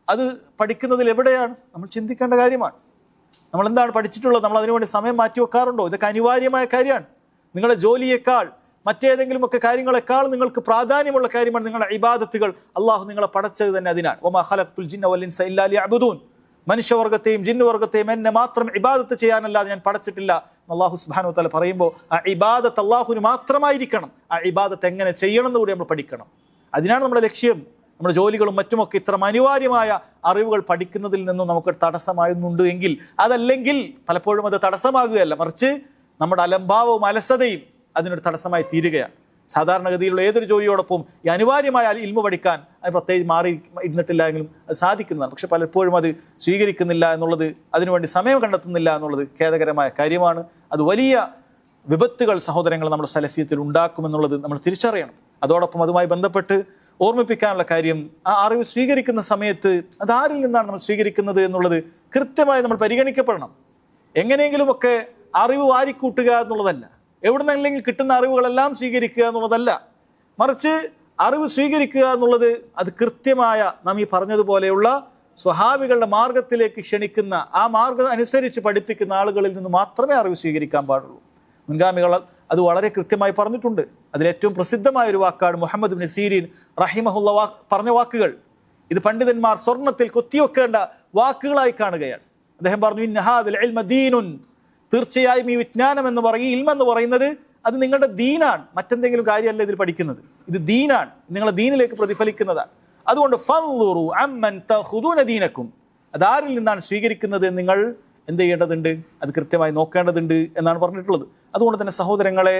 അത് പഠിക്കുന്നതിൽ എവിടെയാണ് നമ്മൾ ചിന്തിക്കേണ്ട കാര്യമാണ്. നമ്മൾ എന്താണ് പഠിച്ചിട്ടുള്ളത്? നമ്മൾ അതിനുവേണ്ടി സമയം മാറ്റി വെക്കാറുണ്ടോ? ഇതൊക്കെ അനിവാര്യമായ കാര്യമാണ്. നിങ്ങളുടെ ജോലിയേക്കാൾ, മറ്റേതെങ്കിലുമൊക്കെ കാര്യങ്ങളെക്കാൾ നിങ്ങൾക്ക് പ്രാധാന്യമുള്ള കാര്യമാണ് നിങ്ങളുടെ ഇബാദത്തുകൾ. അള്ളാഹു നിങ്ങളെ പടച്ചത് തന്നെ അതിനാണ്. വമാ ഖലഖ്തുൽ ജിന്ന വൽ ഇൻസ ഇല്ലാ ലിയഅ്ബുദൂൻ. മനുഷ്യവർഗത്തെയും ജിന്നുവർഗത്തെയും എന്നെ മാത്രം ഇബാദത്ത് ചെയ്യാനല്ലാതെ ഞാൻ പടച്ചിട്ടില്ല. അള്ളാഹു സുബ്ഹാനഹു വ തആല പറയുമ്പോൾ ആ ഇബാദത്ത് അള്ളാഹുവിന് മാത്രമായിരിക്കണം. ആ ഇബാദത്ത് എങ്ങനെ ചെയ്യണം എന്ന് കൂടി നമ്മൾ പഠിക്കണം. അതിനാണ് നമ്മുടെ ലക്ഷ്യം. നമ്മുടെ ജോലികളും മറ്റുമൊക്കെ ഇത്തരം അനിവാര്യമായ അറിവുകൾ പഠിക്കുന്നതിൽ നിന്നും നമുക്ക് തടസ്സമാകുന്നുണ്ട് എങ്കിൽ, അതല്ലെങ്കിൽ പലപ്പോഴും അത് തടസ്സമാകുകയല്ല, മറിച്ച് നമ്മുടെ അലംഭാവവും അലസതയും അതിനൊരു തടസ്സമായി തീരുകയാണ്. സാധാരണഗതിയിലുള്ള ഏതൊരു ജോലിയോടൊപ്പം ഈ അനിവാര്യമായ ഇൽമു പഠിക്കാൻ അത് പ്രത്യേകിച്ച് മാറി ഇരുന്നിട്ടില്ല എങ്കിലും അത് സാധിക്കുന്നതാണ്. പക്ഷെ പലപ്പോഴും അത് സ്വീകരിക്കുന്നില്ല എന്നുള്ളത്, അതിനുവേണ്ടി സമയം കണ്ടെത്തുന്നില്ല എന്നുള്ളത് ഖേദകരമായ കാര്യമാണ്. അത് വലിയ വിപത്തുകൾ സഹോദരങ്ങൾ നമ്മുടെ സലഫിയത്തിൽ ഉണ്ടാക്കുമെന്നുള്ളത് നമ്മൾ തിരിച്ചറിയണം. അതോടൊപ്പം അതുമായി ബന്ധപ്പെട്ട് ഓർമ്മിപ്പിക്കാനുള്ള കാര്യം, ആ അറിവ് സ്വീകരിക്കുന്ന സമയത്ത് അത് ആരിൽ നിന്നാണ് നമ്മൾ സ്വീകരിക്കുന്നത് എന്നുള്ളത് കൃത്യമായി നമ്മൾ പരിഗണിക്കപ്പെടണം. എങ്ങനെയെങ്കിലുമൊക്കെ അറിവ് വാരിക്കൂട്ടുക എന്നുള്ളതല്ല, എവിടുന്നെങ്കിലും കിട്ടുന്ന അറിവുകളെല്ലാം സ്വീകരിക്കുക എന്നുള്ളതല്ല, മറിച്ച് അറിവ് സ്വീകരിക്കുക എന്നുള്ളത് അത് കൃത്യമായ നാം ഈ പറഞ്ഞതുപോലെയുള്ള സ്വഹാബികളുടെ മാർഗത്തിലേക്ക് ക്ഷണിക്കുന്ന, ആ മാർഗം അനുസരിച്ച് പഠിപ്പിക്കുന്ന ആളുകളിൽ നിന്ന് മാത്രമേ അറിവ് സ്വീകരിക്കാൻ പാടുള്ളൂ. മുൻഗാമികൾ അത് വളരെ കൃത്യമായി പറഞ്ഞിട്ടുണ്ട്. അതിലേറ്റവും പ്രസിദ്ധമായ ഒരു വാക്കാണ് മുഹമ്മദ് ഇബ്നു സീരീൻ റഹിമഹുള്ള പറഞ്ഞ വാക്കുകൾ. ഇത് പണ്ഡിതന്മാർ സ്വർണ്ണത്തിൽ കൊത്തിവെക്കേണ്ട വാക്കുകളായി കാണുകയാണ്. അദ്ദേഹം പറഞ്ഞു, ഇന്ന ഹാദൽ ഇൽമ ദീനുൻ, തീർച്ചയായും ഈ വിജ്ഞാനം എന്ന് പറയും, ഇൽമ എന്ന് പറയുന്നത് അത് നിങ്ങളുടെ ദീനാണ്, മറ്റെന്തെങ്കിലും കാര്യമല്ല ഇതിൽ പഠിക്കുന്നത്. ഇത് ദീനാണ്, നിങ്ങളുടെ ദീനിലേക്ക് പ്രതിഫലിക്കുന്നതാണ്. അതുകൊണ്ട് ഫൻളുറു അമ്മൻ തഖുദൂന ദീനക്കും, അതാരിൽ നിന്നാണ് സ്വീകരിക്കുന്നത് എന്ന് നിങ്ങൾ എന്ത് ചെയ്യേണ്ടതുണ്ട്, അത് കൃത്യമായി നോക്കേണ്ടതുണ്ട് എന്നാണ് പറഞ്ഞിട്ടുള്ളത്. അതുകൊണ്ട് തന്നെ സഹോദരങ്ങളെ,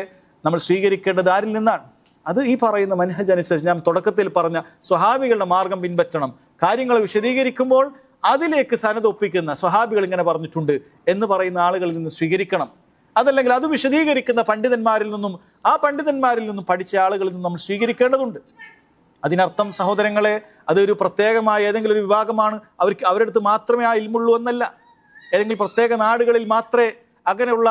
നമ്മൾ സ്വീകരിക്കേണ്ടത് ആരിൽ നിന്നാണ്? അത് ഈ പറയുന്ന മനഹജ് അനുസരിച്ച് ഞാൻ തുടക്കത്തിൽ പറഞ്ഞ സ്വഹാബികളുടെ മാർഗം പിൻപറ്റണം. കാര്യങ്ങൾ വിശദീകരിക്കുമ്പോൾ അതിലേക്ക് സനദ് ഒപ്പിക്കുന്ന സ്വഹാബികൾ ഇങ്ങനെ പറഞ്ഞിട്ടുണ്ട് എന്ന് പറയുന്ന ആളുകളിൽ നിന്ന് സ്വീകരിക്കണം. അതല്ലെങ്കിൽ അത് വിശദീകരിക്കുന്ന പണ്ഡിതന്മാരിൽ നിന്നും, ആ പണ്ഡിതന്മാരിൽ നിന്നും പഠിച്ച ആളുകളിൽ നിന്നും നമ്മൾ സ്വീകരിക്കേണ്ടതുണ്ട്. അതിനർത്ഥം സഹോദരങ്ങളെ, അതൊരു പ്രത്യേകമായ ഏതെങ്കിലും ഒരു വിഭാഗമാണ്, അവരുടെ അടുത്ത് മാത്രമേ ആ ഇൽമുള്ളൂ എന്നല്ല. ഏതെങ്കിലും പ്രത്യേക നാടുകളിൽ മാത്രമേ അങ്ങനെയുള്ള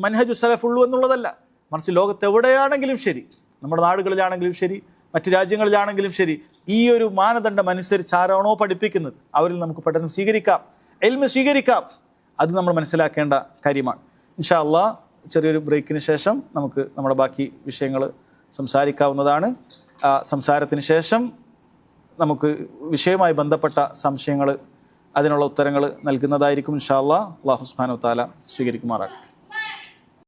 മൻഹജു സലഫ് ഉള്ളൂ എന്നുള്ളതല്ല. മറിച്ച് ലോകത്ത് എവിടെയാണെങ്കിലും ശരി, നമ്മുടെ നാടുകളിലാണെങ്കിലും ശരി, മറ്റു രാജ്യങ്ങളിലാണെങ്കിലും ശരി, ഈ ഒരു മാനദണ്ഡം അനുസരിച്ച് ആരാണോ പഠിപ്പിക്കുന്നത് അവരിൽ നമുക്ക് പഠനം സ്വീകരിക്കാം, ഇൽമ് സ്വീകരിക്കാം. അത് നമ്മൾ മനസ്സിലാക്കേണ്ട കാര്യമാണ്. ഇൻഷാ അല്ലാഹ് ചെറിയൊരു ബ്രേക്കിന് ശേഷം നമുക്ക് നമ്മുടെ ബാക്കി വിഷയങ്ങൾ സംസാരിക്കാവുന്നതാണ്. സംസാരത്തിന് ശേഷം നമുക്ക് വിഷയവുമായി ബന്ധപ്പെട്ട സംശയങ്ങൾ, അതിനുള്ള ഉത്തരങ്ങൾ നൽകുന്നതായിരിക്കും ഇൻഷാ അല്ലാഹ്. അല്ലാഹു സുബ്ഹാനഹു വ തആല സ്വീകരിക്കുമാറാകട്ടെ.